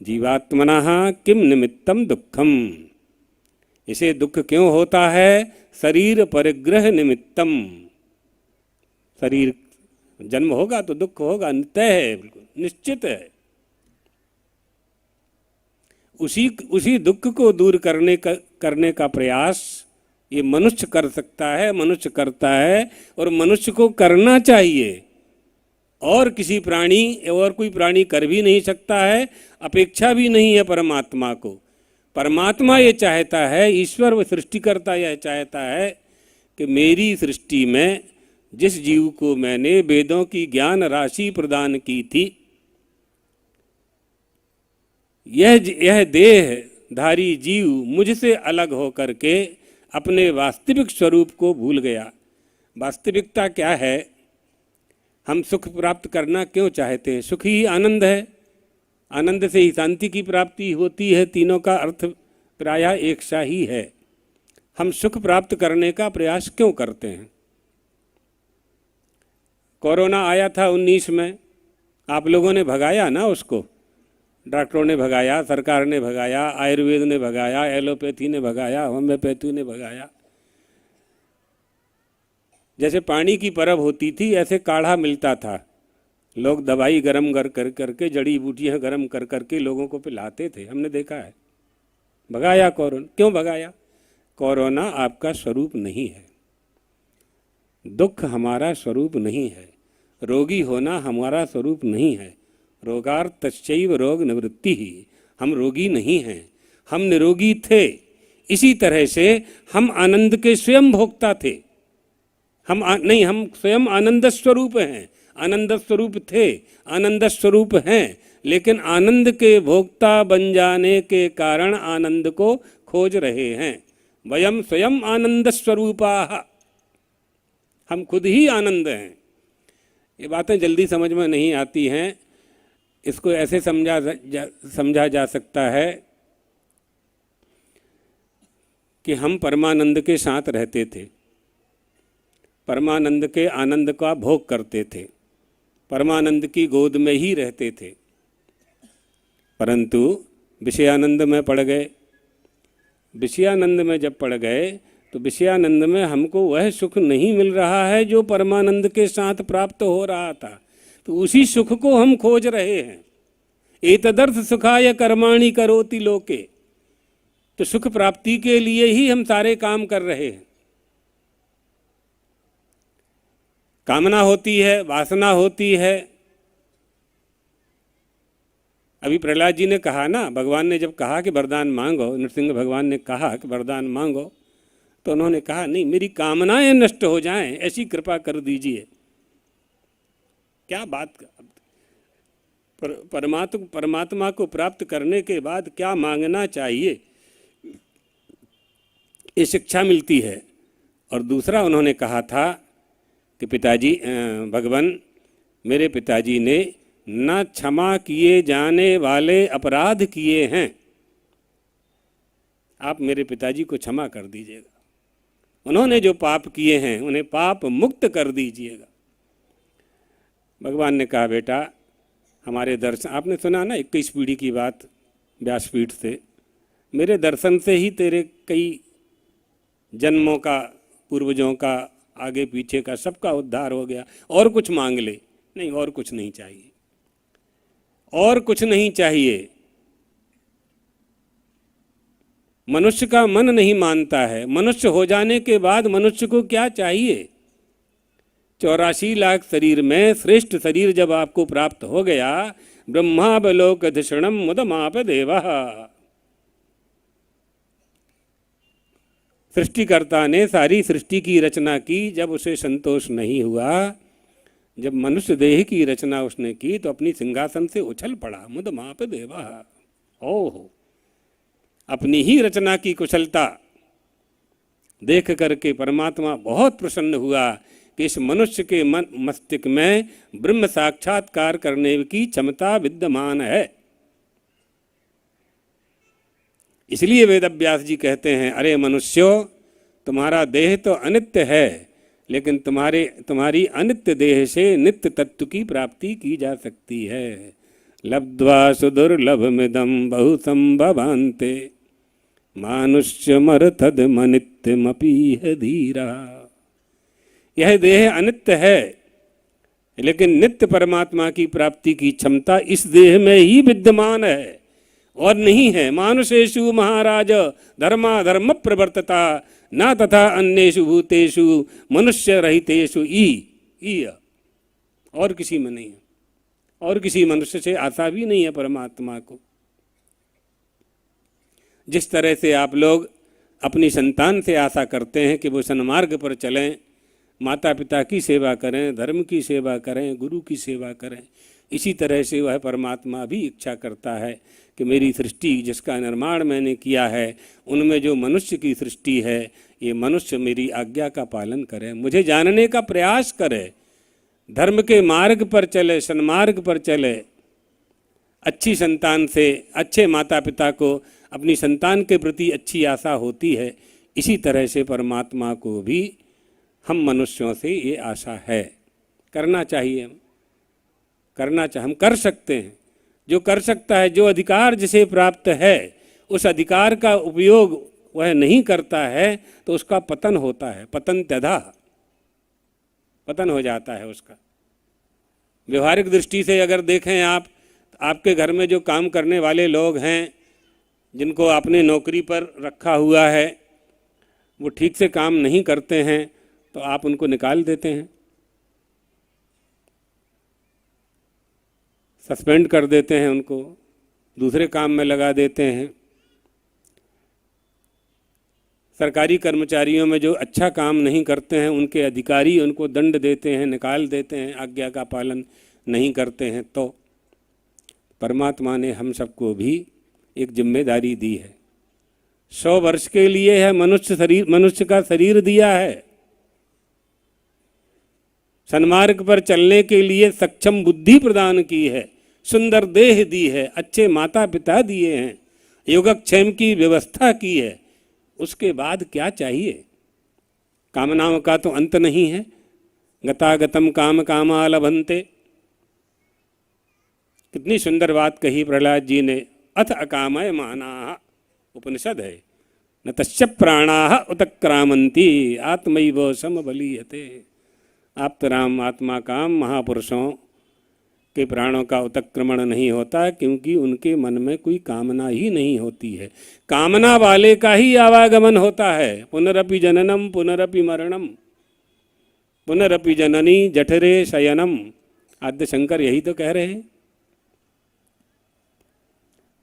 जीवात्मनः किम निमित्तम दुखम, इसे दुख क्यों होता है? शरीर परिग्रह निमित्तम, शरीर जन्म होगा तो दुख होगा, तय है, बिल्कुल निश्चित है। उसी दुख को दूर करने का प्रयास ये मनुष्य कर सकता है, मनुष्य करता है, और मनुष्य को करना चाहिए। और किसी प्राणी और कोई प्राणी कर भी नहीं सकता है, अपेक्षा भी नहीं है परमात्मा को। परमात्मा ये चाहता है, ईश्वर व सृष्टिकर्ता यह चाहता है कि मेरी सृष्टि में जिस जीव को मैंने वेदों की ज्ञान राशि प्रदान की थी, यह देहधारी जीव मुझसे अलग होकर के अपने वास्तविक स्वरूप को भूल गया। वास्तविकता क्या है? हम सुख प्राप्त करना क्यों चाहते हैं? सुख ही आनंद है, आनंद से ही शांति की प्राप्ति होती है। तीनों का अर्थ प्रायः एक सा ही है। हम सुख प्राप्त करने का प्रयास क्यों करते हैं? कोरोना आया था 19 में, आप लोगों ने भगाया ना उसको। डॉक्टरों ने भगाया, सरकार ने भगाया, आयुर्वेद ने भगाया, एलोपैथी ने भगाया, होम्योपैथी ने भगाया। जैसे पानी की परब होती थी, ऐसे काढ़ा मिलता था। लोग दवाई गरम कर करके, जड़ी बूटियां गरम कर करके लोगों को पिलाते थे, हमने देखा है। भगाया कोरोना। क्यों भगाया? कोरोना आपका स्वरूप नहीं है, दुख हमारा स्वरूप नहीं है, रोगी होना हमारा स्वरूप नहीं है। रोगार्तश्चैव रोग निवृत्ति ही, हम रोगी नहीं हैं, हम निरोगी थे। इसी तरह से हम आनंद के स्वयं भोक्ता थे। हम स्वयं आनंद स्वरूप हैं, आनंद स्वरूप थे, आनंद स्वरूप हैं, लेकिन आनंद के भोक्ता बन जाने के कारण आनंद को खोज रहे हैं। वयम स्वयं आनंद स्वरूपाः, हम खुद ही आनंद हैं। ये बातें जल्दी समझ में नहीं आती हैं। इसको ऐसे समझा जा सकता है कि हम परमानंद के साथ रहते थे, परमानंद के आनंद का भोग करते थे, परमानंद की गोद में ही रहते थे, परंतु विषयानंद में पड़ गए। विषयानंद में जब पड़ गए तो विषयानंद में हमको वह सुख नहीं मिल रहा है जो परमानंद के साथ प्राप्त हो रहा था। तो उसी सुख को हम खोज रहे हैं। एतदर्थ सुखाय कर्माणि करोति लोके, तो सुख प्राप्ति के लिए ही हम सारे काम कर रहे हैं। कामना होती है, वासना होती है। अभी प्रहलाद जी ने कहा ना, भगवान ने जब कहा कि वरदान मांगो, नरसिंह भगवान ने कहा कि वरदान मांगो, तो उन्होंने कहा नहीं, मेरी कामनाएं नष्ट हो जाएं, ऐसी कृपा कर दीजिए। क्या बात! परमात्मा को प्राप्त करने के बाद क्या मांगना चाहिए, ये शिक्षा मिलती है। और दूसरा उन्होंने कहा था कि पिताजी, भगवान मेरे पिताजी ने न क्षमा किए जाने वाले अपराध किए हैं, आप मेरे पिताजी को क्षमा कर दीजिएगा। उन्होंने जो पाप किए हैं उन्हें पाप मुक्त कर दीजिएगा। भगवान ने कहा, बेटा हमारे दर्शन, आपने सुना ना 21 पीढ़ी की बात व्यासपीठ से, मेरे दर्शन से ही तेरे कई जन्मों का, पूर्वजों का, आगे पीछे का सबका उद्धार हो गया। और कुछ मांग ले। नहीं, और कुछ नहीं चाहिए, और कुछ नहीं चाहिए। मनुष्य का मन नहीं मानता है। मनुष्य हो जाने के बाद मनुष्य को क्या चाहिए? 84 लाख शरीर में श्रेष्ठ शरीर जब आपको प्राप्त हो गया, ब्रह्मावलोकधिषणम मुदमाप देवः, सृष्टिकर्ता ने सारी सृष्टि की रचना की, जब उसे संतोष नहीं हुआ, जब मनुष्य देह की रचना उसने की तो अपनी सिंहासन से उछल पड़ा। मुद माप देवा, ओहो, अपनी ही रचना की कुशलता देख करके परमात्मा बहुत प्रसन्न हुआ कि इस मनुष्य के मन मस्तिष्क में ब्रह्म साक्षात्कार करने की क्षमता विद्यमान है। इसलिए वेदव्यास जी कहते हैं, अरे मनुष्यों, तुम्हारा देह तो अनित्य है, लेकिन तुम्हारी अनित्य देह से नित्य तत्व की प्राप्ति की जा सकती है। लब्ध्वा सुदुर्लभमिदं बहु संभवान्ते मानुष्यमर्थदमनित्यमपीह धीरा। यह देह अनित्य है, लेकिन नित्य परमात्मा की प्राप्ति की क्षमता इस देह में ही विद्यमान है और नहीं है। मानुषेषु महाराज धर्माधर्म प्रवर्तता न तथा अन्येषु भूतेषु मनुष्य रहितेषु ई। और किसी में नहीं है, और किसी मनुष्य से आशा भी नहीं है परमात्मा को। जिस तरह से आप लोग अपनी संतान से आशा करते हैं कि वो सन्मार्ग पर चलें, माता पिता की सेवा करें, धर्म की सेवा करें, गुरु की सेवा करें, इसी तरह से वह परमात्मा भी इच्छा करता है कि मेरी सृष्टि जिसका निर्माण मैंने किया है, उनमें जो मनुष्य की सृष्टि है, ये मनुष्य मेरी आज्ञा का पालन करे, मुझे जानने का प्रयास करे, धर्म के मार्ग पर चले, सन्मार्ग पर चले। अच्छी संतान से, अच्छे माता पिता को अपनी संतान के प्रति अच्छी आशा होती है। इसी तरह से परमात्मा को भी हम मनुष्यों से ये आशा है। करना चाहिए, हम कर सकते हैं। जो कर सकता है, जो अधिकार जिसे प्राप्त है, उस अधिकार का उपयोग वह नहीं करता है तो उसका पतन होता है। पतन त्यधा, पतन हो जाता है उसका। व्यवहारिक दृष्टि से अगर देखें आप, आपके घर में जो काम करने वाले लोग हैं, जिनको आपने नौकरी पर रखा हुआ है, वो ठीक से काम नहीं करते हैं तो आप उनको निकाल देते हैं, सस्पेंड कर देते हैं, उनको दूसरे काम में लगा देते हैं। सरकारी कर्मचारियों में जो अच्छा काम नहीं करते हैं, उनके अधिकारी उनको दंड देते हैं, निकाल देते हैं, आज्ञा का पालन नहीं करते हैं। तो परमात्मा ने हम सबको भी एक जिम्मेदारी दी है। 100 वर्ष के लिए है मनुष्य का शरीर दिया है, सन्मार्ग पर चलने के लिए सक्षम बुद्धि प्रदान की है, सुंदर देह दी है, अच्छे माता पिता दिए हैं, योगक्षेम की व्यवस्था की है। उसके बाद क्या चाहिए? कामनाओं का तो अंत नहीं है। गतागतम काम कामा लभन्ते, कितनी सुंदर बात कही प्रहलाद जी ने। अथ अकामय मानाः, उपनिषद है, न तस्य प्राणाः उतक्रामन्ति आत्मैव समबलीयते। आप्तराम आत्मा काम महापुरुषों के प्राणों का उत्क्रमण नहीं होता, क्योंकि उनके मन में कोई कामना ही नहीं होती है। कामना वाले का ही आवागमन होता है। पुनरपि जननम पुनरपि मरणम पुनरपि जननी जठरे शयनम। आद्य शंकर यही तो कह रहे हैं।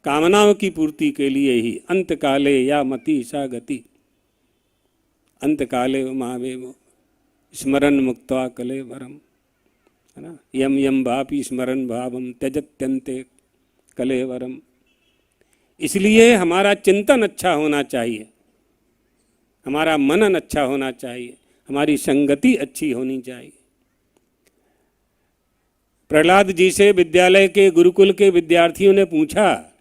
कामनाओं की पूर्ति के लिए ही अंत काले या मति सा गति, अंत काले महावेव स्मरण मुक्त्वा कलेवरम, है ना। यम यम भापि स्मरण भावम त्यजत्यन्ते कलेवरम। इसलिए हमारा चिंतन अच्छा होना चाहिए, हमारा मनन अच्छा होना चाहिए, हमारी संगति अच्छी होनी चाहिए। प्रहलाद जी से विद्यालय के गुरुकुल के विद्यार्थियों ने पूछा,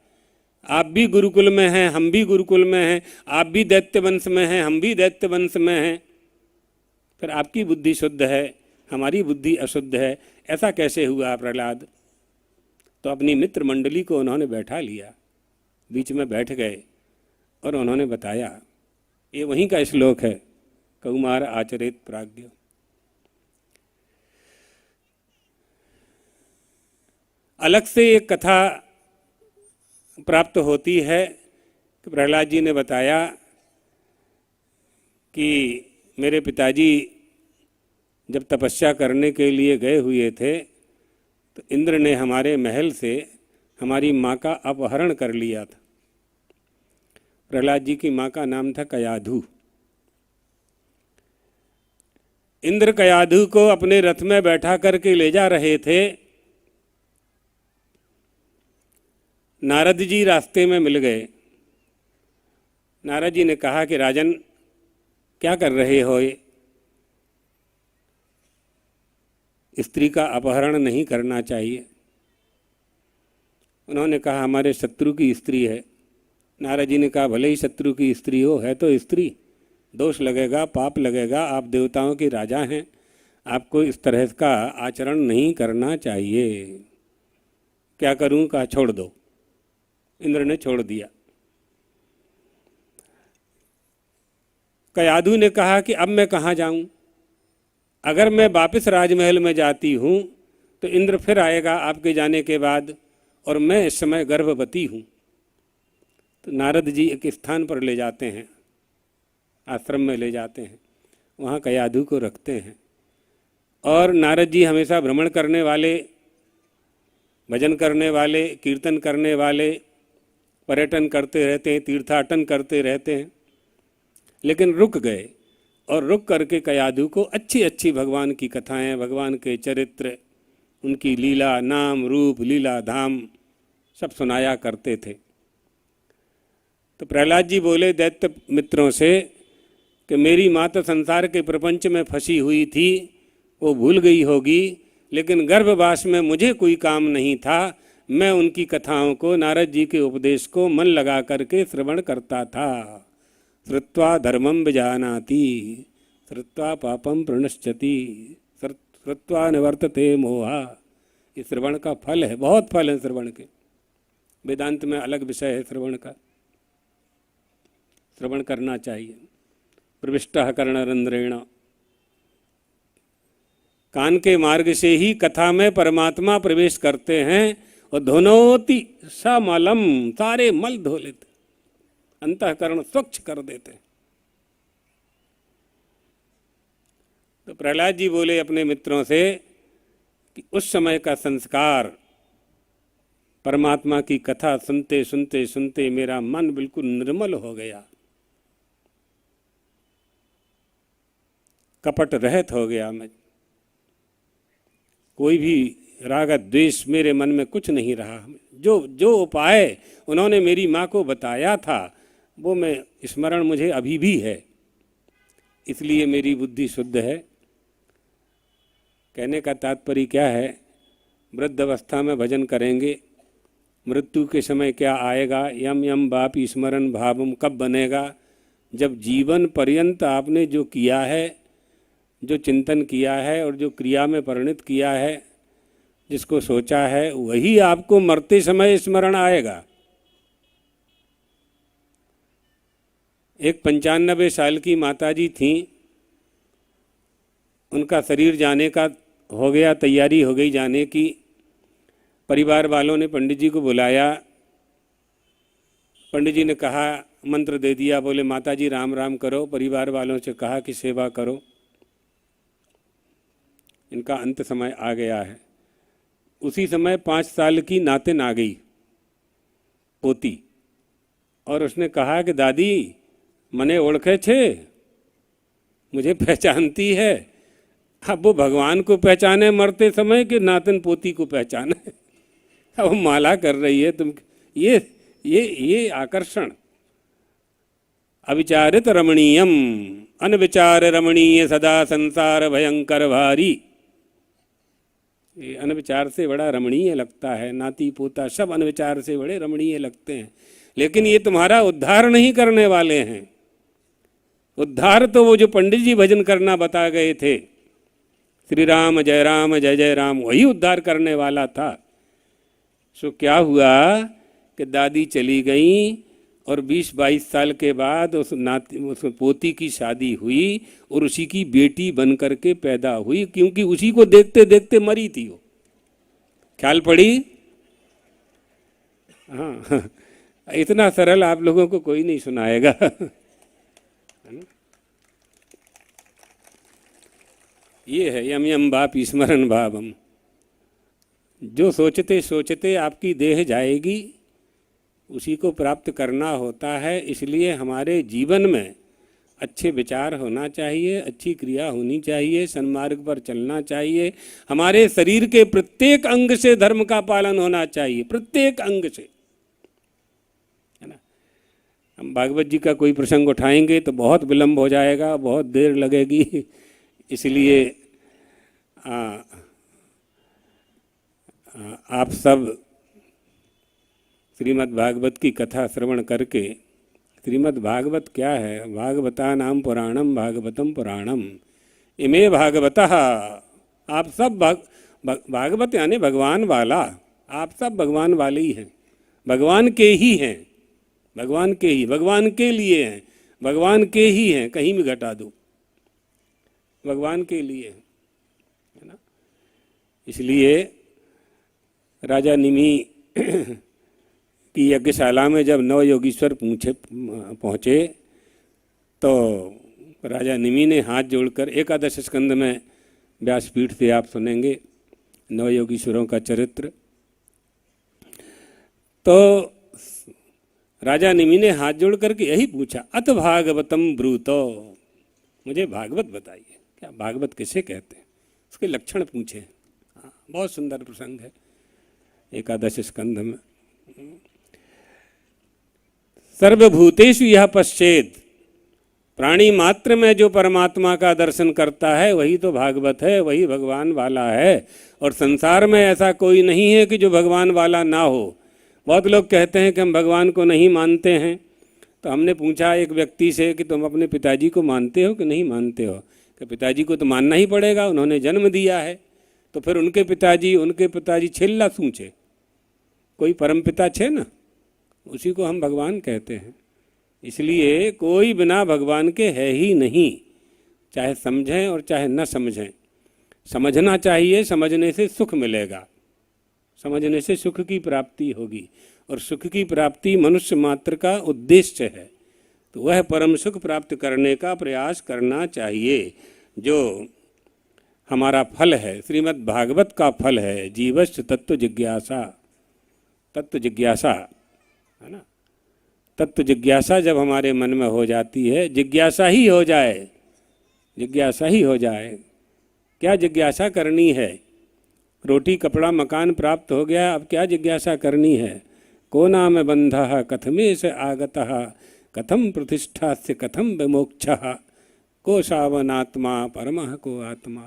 आप भी गुरुकुल में हैं, हम भी गुरुकुल में हैं, आप भी दैत्य वंश में हैं, हम भी दैत्य वंश में हैं, फिर आपकी बुद्धि शुद्ध है, हमारी बुद्धि अशुद्ध है, ऐसा कैसे हुआ प्रहलाद? तो अपनी मित्र मंडली को उन्होंने बैठा लिया, बीच में बैठ गए और उन्होंने बताया, ये वहीं का श्लोक है, कौमार आचरित प्राज्ञ। अलग से एक कथा प्राप्त होती है कि प्रहलाद जी ने बताया कि मेरे पिताजी जब तपस्या करने के लिए गए हुए थे तो इंद्र ने हमारे महल से हमारी माँ का अपहरण कर लिया था। प्रहलाद जी की माँ का नाम था कयाधु। इंद्र कयाधु को अपने रथ में बैठा करके ले जा रहे थे। नारद जी रास्ते में मिल गए। नारद जी ने कहा कि राजन, क्या कर रहे हो? ये स्त्री का अपहरण नहीं करना चाहिए। उन्होंने कहा हमारे शत्रु की स्त्री है। नारद जी ने कहा भले ही शत्रु की स्त्री हो, है तो स्त्री, दोष लगेगा, पाप लगेगा, आप देवताओं के राजा हैं, आपको इस तरह का आचरण नहीं करना चाहिए। क्या करूं? कहा छोड़ दो। इंद्र ने छोड़ दिया। कयाधु ने कहा कि अब मैं कहाँ जाऊं? अगर मैं वापस राजमहल में जाती हूं तो इंद्र फिर आएगा आपके जाने के बाद, और मैं इस समय गर्भवती हूं। तो नारद जी एक स्थान पर ले जाते हैं, आश्रम में ले जाते हैं, वहाँ कयाधु को रखते हैं। और नारद जी हमेशा भ्रमण करने वाले, भजन करने वाले, कीर्तन करने वाले, पर्यटन करते रहते हैं, तीर्थाटन करते रहते हैं, लेकिन रुक गए। और रुक करके कयाधु को अच्छी अच्छी भगवान की कथाएं, भगवान के चरित्र, उनकी लीला, नाम, रूप, लीला, धाम सब सुनाया करते थे। तो प्रहलाद जी बोले दैत्य मित्रों से कि मेरी माँ तो संसार के प्रपंच में फंसी हुई थी, वो भूल गई होगी, लेकिन गर्भवास में मुझे कोई काम नहीं था। मैं उनकी कथाओं को, नारद जी के उपदेश को मन लगा करके श्रवण करता था। श्रुत्वा धर्मम विजानाति, श्रुत्वा पापम प्रणश्यति, श्रुत्वा निवर्तते मोहा। ये श्रवण का फल है, बहुत फल है श्रवण के। वेदांत में अलग विषय है श्रवण का, श्रवण करना चाहिए। प्रविष्टः कर्णरंध्रेण, कान के मार्ग से ही कथा में परमात्मा प्रवेश करते हैं। और धोनोति समलम, सारे मल धो लेते, अंतःकरण स्वच्छ कर देते। तो प्रहलाद जी बोले अपने मित्रों से कि उस समय का संस्कार, परमात्मा की कथा सुनते सुनते सुनते मेरा मन बिल्कुल निर्मल हो गया, कपट रहित हो गया। मैं कोई भी राग द्वेष मेरे मन में कुछ नहीं रहा। जो उपाय उन्होंने मेरी माँ को बताया था वो मैं स्मरण मुझे अभी भी है, इसलिए मेरी बुद्धि शुद्ध है। कहने का तात्पर्य क्या है? वृद्ध अवस्था में भजन करेंगे, मृत्यु के समय क्या आएगा? यम यम वापि स्मरण भावम कब बनेगा? जब जीवन पर्यंत आपने जो किया है, जो चिंतन किया है और जो क्रिया में परिणत किया है, जिसको सोचा है, वही आपको मरते समय स्मरण आएगा। एक 95 साल की माताजी थीं, उनका शरीर जाने का हो गया, तैयारी हो गई जाने की। परिवार वालों ने पंडित जी को बुलाया। पंडित जी ने कहा, मंत्र दे दिया, बोले माताजी राम राम करो। परिवार वालों से कहा कि सेवा करो, इनका अंत समय आ गया है। उसी समय 5 साल की नातिन आ गई, पोती, और उसने कहा कि दादी मने ओळखे छे, मुझे पहचानती है। अब वो भगवान को पहचाने मरते समय कि नातिन पोती को पहचाने? अब वो माला कर रही है। तुम ये आकर्षण। अविचारित रमणीयम, अनविचार रमणीय सदा संसार भयंकर भारी। ये अनविचार से बड़ा रमणीय लगता है, नाती पोता सब अनविचार से बड़े रमणीय लगते हैं, लेकिन ये तुम्हारा उद्धार नहीं करने वाले हैं। उद्धार तो वो जो पंडित जी भजन करना बता गए थे, श्री राम जय जय राम, वही उद्धार करने वाला था। सो क्या हुआ कि दादी चली गई और 20-22 साल के बाद उस पोती की शादी हुई और उसी की बेटी बन करके पैदा हुई, क्योंकि उसी को देखते देखते मरी थी वो। ख्याल पड़ी? हाँ, इतना सरल आप लोगों को कोई नहीं सुनाएगा। ये है यम यम वापि स्मरण भावम। जो सोचते सोचते आपकी देह जाएगी, उसी को प्राप्त करना होता है। इसलिए हमारे जीवन में अच्छे विचार होना चाहिए, अच्छी क्रिया होनी चाहिए, सन्मार्ग पर चलना चाहिए। हमारे शरीर के प्रत्येक अंग से धर्म का पालन होना चाहिए, प्रत्येक अंग से, है ना। हम भागवत जी का कोई प्रसंग उठाएंगे तो बहुत विलंब हो जाएगा, बहुत देर लगेगी, इसलिए आप सब श्रीमद् भागवत की कथा श्रवण करके, श्रीमद् भागवत क्या है? भागवता नाम पुराणम भागवतम पुराणम इमे भागवतः। आप सब भागवत यानी भगवान वाला, आप सब भगवान वाले ही हैं, भगवान के ही हैं, भगवान के ही, भगवान के लिए हैं, भगवान के ही हैं, कहीं भी घटा दो, भगवान के लिए है ना। इसलिए राजा निमि की यज्ञशाला में जब नव योगीश्वर पहुँचे तो राजा निमि ने हाथ जोड़कर, एकादश स्कंद में व्यासपीठ से आप सुनेंगे नव योगीश्वरों का चरित्र, तो राजा निमि ने हाथ जोड़ करके यही पूछा, अत भागवतम ब्रूतो, मुझे भागवत बताइए, क्या भागवत किसे कहते हैं, उसके लक्षण पूछे। हाँ, बहुत सुंदर प्रसंग है एकादश स्कंध में। सर्वभूतेषु यह पश्चेद, प्राणी मात्र में जो परमात्मा का दर्शन करता है वही तो भागवत है, वही भगवान वाला है। और संसार में ऐसा कोई नहीं है कि जो भगवान वाला ना हो। बहुत लोग कहते हैं कि हम भगवान को नहीं मानते हैं, तो हमने पूछा एक व्यक्ति से कि तुम अपने पिताजी को मानते हो कि नहीं मानते हो? कि पिताजी को तो मानना ही पड़ेगा, उन्होंने जन्म दिया है। तो फिर उनके पिताजी छेल्ला सूचे, कोई परमपिता छे ना, उसी को हम भगवान कहते हैं। इसलिए कोई बिना भगवान के है ही नहीं, चाहे समझें और चाहे न समझें। समझना चाहिए, समझने से सुख मिलेगा, समझने से सुख की प्राप्ति होगी, और सुख की प्राप्ति मनुष्य मात्र का उद्देश्य है। तो वह परम सुख प्राप्त करने का प्रयास करना चाहिए, जो हमारा फल है, श्रीमद् भागवत का फल है। जीवश्च तत्व जिज्ञासा, तत्व जिज्ञासा है ना। तत्व जिज्ञासा जब हमारे मन में हो जाती है, जिज्ञासा ही हो जाए, जिज्ञासा ही हो जाए। क्या जिज्ञासा करनी है? रोटी कपड़ा मकान प्राप्त हो गया, अब क्या जिज्ञासा करनी है? को नाम बंधः कथमेश आगतः, कथम प्रतिष्ठास्य कथम विमोक्षः, को सावनात्मा परमः को आत्मा,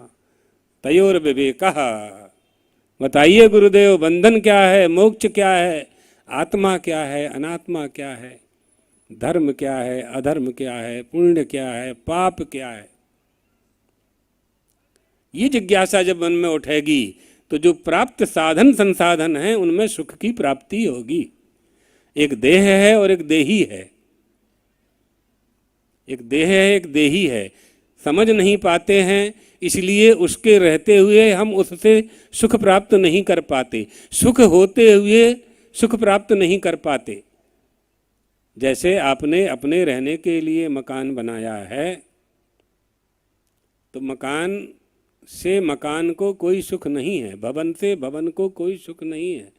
तयोर विवेकः। बताइए गुरुदेव, बंधन क्या है, मोक्ष क्या है, आत्मा क्या है, अनात्मा क्या है, धर्म क्या है, अधर्म क्या है, पुण्य क्या है, पाप क्या है? ये जिज्ञासा जब मन में उठेगी तो जो प्राप्त साधन संसाधन हैं उनमें सुख की प्राप्ति होगी। एक देह है और एक देही है, एक देह है एक देही है। समझ नहीं पाते हैं, इसलिए उसके रहते हुए हम उससे सुख प्राप्त नहीं कर पाते, सुख होते हुए सुख प्राप्त नहीं कर पाते। जैसे आपने अपने रहने के लिए मकान बनाया है, तो मकान से मकान को कोई सुख नहीं है, भवन से भवन को कोई सुख नहीं है।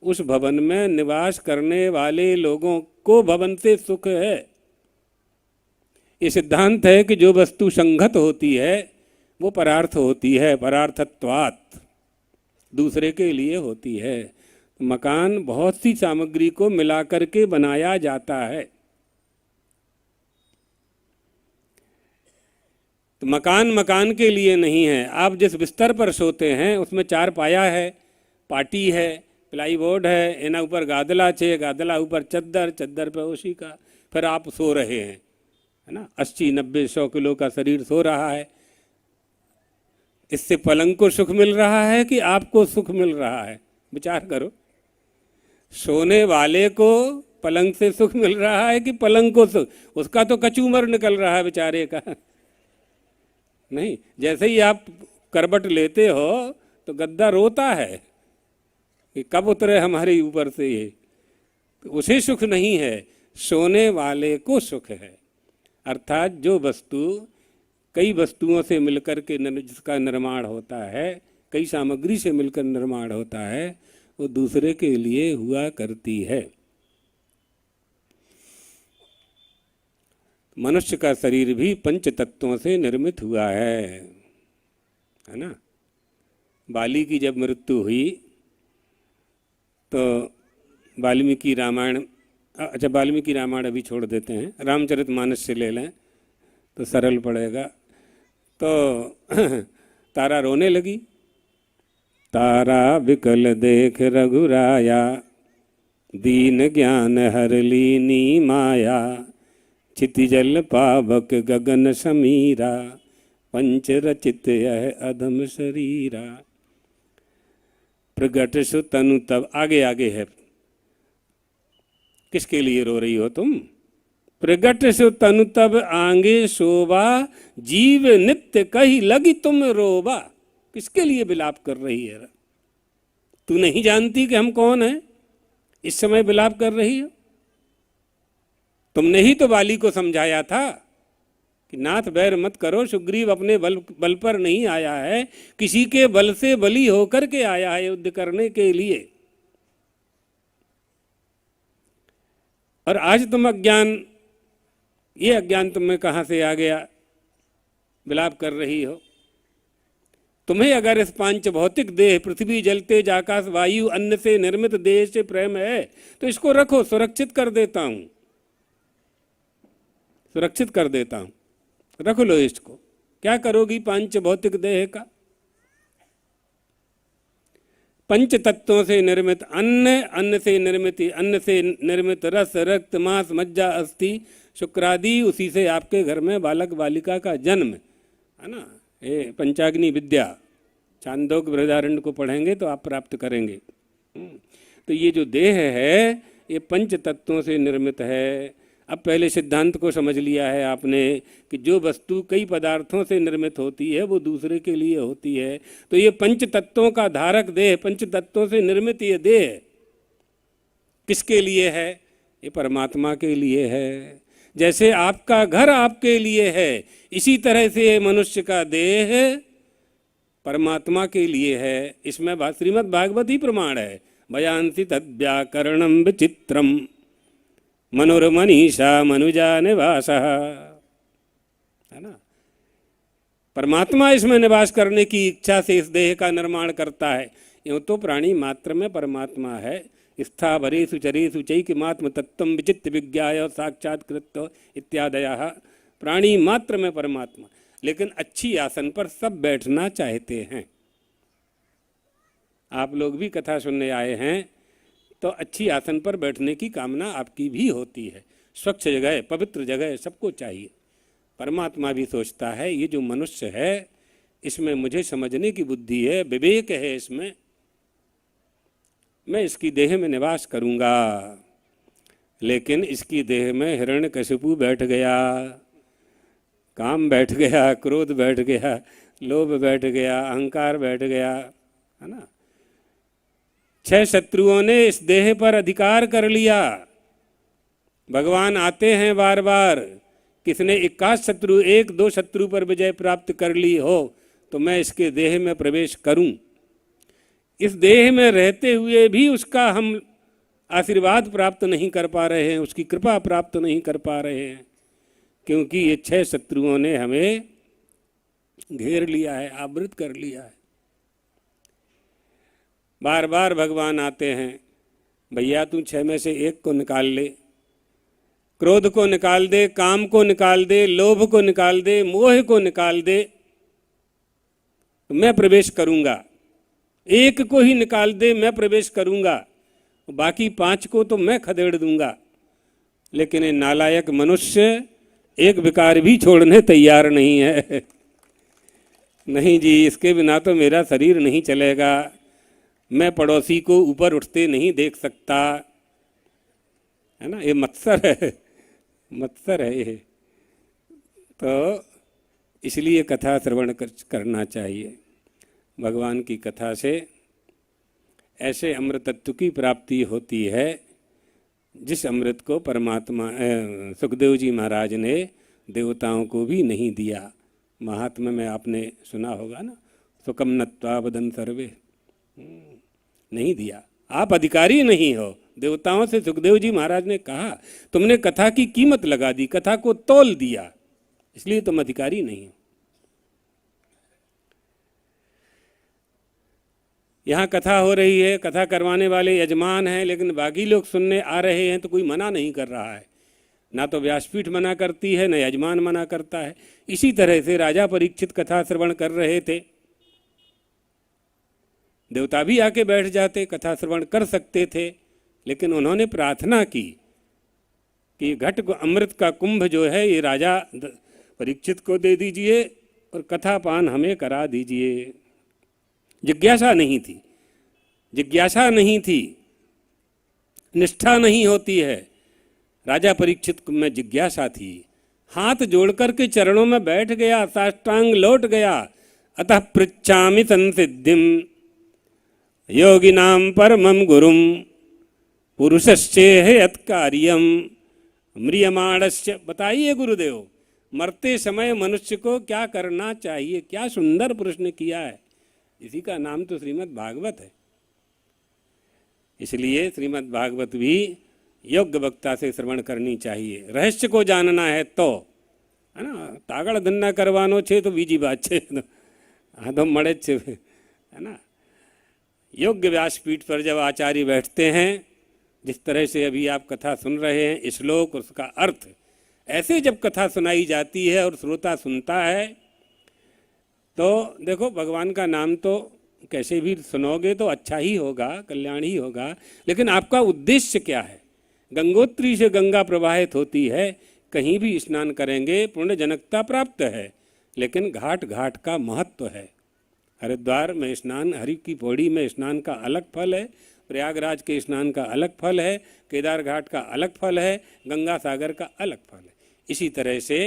उस भवन में निवास करने वाले लोगों को भवन से सुख है। ये सिद्धांत है कि जो वस्तु संगत होती है वो परार्थ होती है, परार्थत्वात्, दूसरे के लिए होती है। मकान बहुत सी सामग्री को मिलाकर के बनाया जाता है। तो मकान मकान के लिए नहीं है। आप जिस बिस्तर पर सोते हैं उसमें चार पाया है, पाटी है, प्लाईवुड है, एना ऊपर गादला छे, गादला ऊपर चद्दर, चद्दर पे उसी का, फिर आप सो रहे हैं, है ना। 80-90-100 किलो का शरीर सो रहा है। इससे पलंग को सुख मिल रहा है कि आपको सुख मिल रहा है? विचार करो। सोने वाले को पलंग से सुख मिल रहा है कि पलंग को सुख? उसका तो कचूमर निकल रहा है बेचारे का। नहीं, जैसे ही आप करवट लेते हो तो गद्दा रोता है कि कब उतरे हमारे ऊपर से ये। तो उसे सुख नहीं है, सोने वाले को सुख है। अर्थात जो वस्तु कई वस्तुओं से मिलकर के जिसका निर्माण होता है, कई सामग्री से मिलकर निर्माण होता है, वो दूसरे के लिए हुआ करती है। मनुष्य का शरीर भी पंच तत्वों से निर्मित हुआ है ना। बाली की जब मृत्यु हुई तो वाल्मीकि रामायण, अच्छा वाल्मीकि रामायण अभी छोड़ देते हैं, रामचरितमानस से ले लें तो सरल पड़ेगा। तो तारा रोने लगी। तारा विकल देख रघुराया, दीन ज्ञान हर लीनी माया, क्षितिजल पावक गगन समीरा, पंच रचित यह अधम शरीरा। प्रगट सु तनु तब, आगे आगे है, किसके लिए रो रही हो तुम? प्रगट सु तनु तब आंगे शोभा, जीव नित्य कही लगी तुम रोबा। किसके लिए विलाप कर रही है? तू नहीं जानती कि हम कौन हैं, इस समय विलाप कर रही हो? तुमने ही तो बाली को समझाया था कि नाथ बैर मत करो, सुग्रीव अपने बल पर नहीं आया है, किसी के बल से बली होकर के आया है युद्ध करने के लिए। और आज तुम अज्ञान, ये अज्ञान तुम्हें कहां से आ गया, विलाप कर रही हो? तुम्हें अगर इस पांच भौतिक देह पृथ्वी जल तेज आकाश वायु अन्न से निर्मित देह से प्रेम है तो इसको रखो, सुरक्षित कर देता हूं, सुरक्षित कर देता हूं, रख लो इसको। क्या करोगी पांच भौतिक देह का? पंच तत्वों से निर्मित अन्न, अन्न से निर्मित रस रक्त मांस मज्जा अस्थि शुक्रादि, उसी से आपके घर में बालक बालिका का जन्म है ना। ये पंचाग्नि विद्या छांदोग्य बृहदारण्य को पढ़ेंगे तो आप प्राप्त करेंगे। तो ये जो देह है ये पंच तत्वों से निर्मित है। अब पहले सिद्धांत को समझ लिया है आपने कि जो वस्तु कई पदार्थों से निर्मित होती है वो दूसरे के लिए होती है। तो ये पंच तत्वों का धारक देह, पंच तत्वों से निर्मित ये देह किसके लिए है? ये परमात्मा के लिए है। जैसे आपका घर आपके लिए है, इसी तरह से मनुष्य का देह परमात्मा के लिए है। इसमें श्रीमद् भागवत ही प्रमाण है। भयांसी तद्व्याकरणम विचित्रम मनोरमनीषा मनुजा निवास, है ना। परमात्मा इसमें निवास करने की इच्छा से इस देह का निर्माण करता है। यूँ तो प्राणी मात्र में परमात्मा है। स्थावरेषु चरेषु चैकमात्म तत्त्वं विचित्य विज्ञाय साक्षात्कृत इत्यादयः। प्राणी मात्र में परमात्मा, लेकिन अच्छी आसन पर सब बैठना चाहते हैं। आप लोग भी कथा सुनने आए हैं तो अच्छी आसन पर बैठने की कामना आपकी भी होती है। स्वच्छ जगह, पवित्र जगह सबको चाहिए। परमात्मा भी सोचता है ये जो मनुष्य है इसमें मुझे समझने की बुद्धि है, विवेक है, इसमें मैं इसकी देह में निवास करूंगा। लेकिन इसकी देह में हिरण्यकशिपु बैठ गया, काम बैठ गया, क्रोध बैठ गया, लोभ बैठ गया, अहंकार बैठ गया, है ना। 6 शत्रुओं ने इस देह पर अधिकार कर लिया। भगवान आते हैं बार बार, किसने 21 शत्रु, 1-2 शत्रु पर विजय प्राप्त कर ली हो तो मैं इसके देह में प्रवेश करूं। इस देह में रहते हुए भी उसका हम आशीर्वाद प्राप्त नहीं कर पा रहे हैं, उसकी कृपा प्राप्त नहीं कर पा रहे हैं, क्योंकि ये 6 शत्रुओं ने हमें घेर लिया है, आवृत कर लिया है। बार बार भगवान आते हैं, भैया तू 6 में से 1 को निकाल ले, क्रोध को निकाल दे, काम को निकाल दे, लोभ को निकाल दे, मोह को निकाल दे, तो मैं प्रवेश करूंगा। 1 को ही निकाल दे, मैं प्रवेश करूंगा, बाकी 5 को तो मैं खदेड़ दूंगा। लेकिन ये नालायक मनुष्य एक विकार भी छोड़ने तैयार नहीं है। नहीं जी, इसके बिना तो मेरा शरीर नहीं चलेगा, मैं पड़ोसी को ऊपर उठते नहीं देख सकता, है ना। ये मत्सर है, मत्सर है ये। तो इसलिए कथा श्रवण करना चाहिए। भगवान की कथा से ऐसे अमृत तत्व की प्राप्ति होती है जिस अमृत को परमात्मा सुखदेव जी महाराज ने देवताओं को भी नहीं दिया। महात्म्य में आपने सुना होगा ना, सुकम नत्वा वदन सर्वे, नहीं दिया, आप अधिकारी नहीं हो। देवताओं से सुखदेव जी महाराज ने कहा, तुमने कथा की कीमत लगा दी, कथा को तोल दिया, इसलिए तुम अधिकारी नहीं हो। यहाँ कथा हो रही है, कथा करवाने वाले यजमान हैं, लेकिन बाकी लोग सुनने आ रहे हैं तो कोई मना नहीं कर रहा है। ना तो व्यासपीठ मना करती है, न यजमान मना करता है। इसी तरह से राजा परीक्षित कथा श्रवण कर रहे थे, देवता भी आके बैठ जाते, कथा श्रवण कर सकते थे, लेकिन उन्होंने प्रार्थना की कि घट को अमृत का कुंभ जो है ये राजा परीक्षित को दे दीजिए और कथा पान हमें करा दीजिए। जिज्ञासा नहीं थी, जिज्ञासा नहीं थी, निष्ठा नहीं होती है। राजा परीक्षित में जिज्ञासा थी, हाथ जोड़ करके चरणों में बैठ गया, साष्टांग लौट गया। अतः पृच्छामि संसिद्धिम योगिनाम परमं गुरुम पुरुषश्चेह यत्कार्यम म्रियमाणस्य। बताइए गुरुदेव, मरते समय मनुष्य को क्या करना चाहिए? क्या सुंदर प्रश्न किया है। इसी का नाम तो श्रीमद् भागवत है। इसलिए श्रीमद् भागवत भी योग्य वक्ता से श्रवण करनी चाहिए। रहस्य को जानना है तो, है ना, तागड़ धन्ना करवानो छे तो बीजी बात छे, हाँ तो मड़े छे, है ना। योग्य व्यासपीठ पर जब आचार्य बैठते हैं, जिस तरह से अभी आप कथा सुन रहे हैं, श्लोक और उसका अर्थ, ऐसे जब कथा सुनाई जाती है और श्रोता सुनता है तो देखो, भगवान का नाम तो कैसे भी सुनोगे तो अच्छा ही होगा, कल्याण ही होगा, लेकिन आपका उद्देश्य क्या है? गंगोत्री से गंगा प्रवाहित होती है, कहीं भी स्नान करेंगे पुण्य जनकता प्राप्त है, लेकिन घाट घाट का महत्व है। हरिद्वार में स्नान, हरि की पौड़ी में स्नान का अलग फल है, प्रयागराज के स्नान का अलग फल है, केदार घाट का अलग फल है, गंगा सागर का अलग फल है। इसी तरह से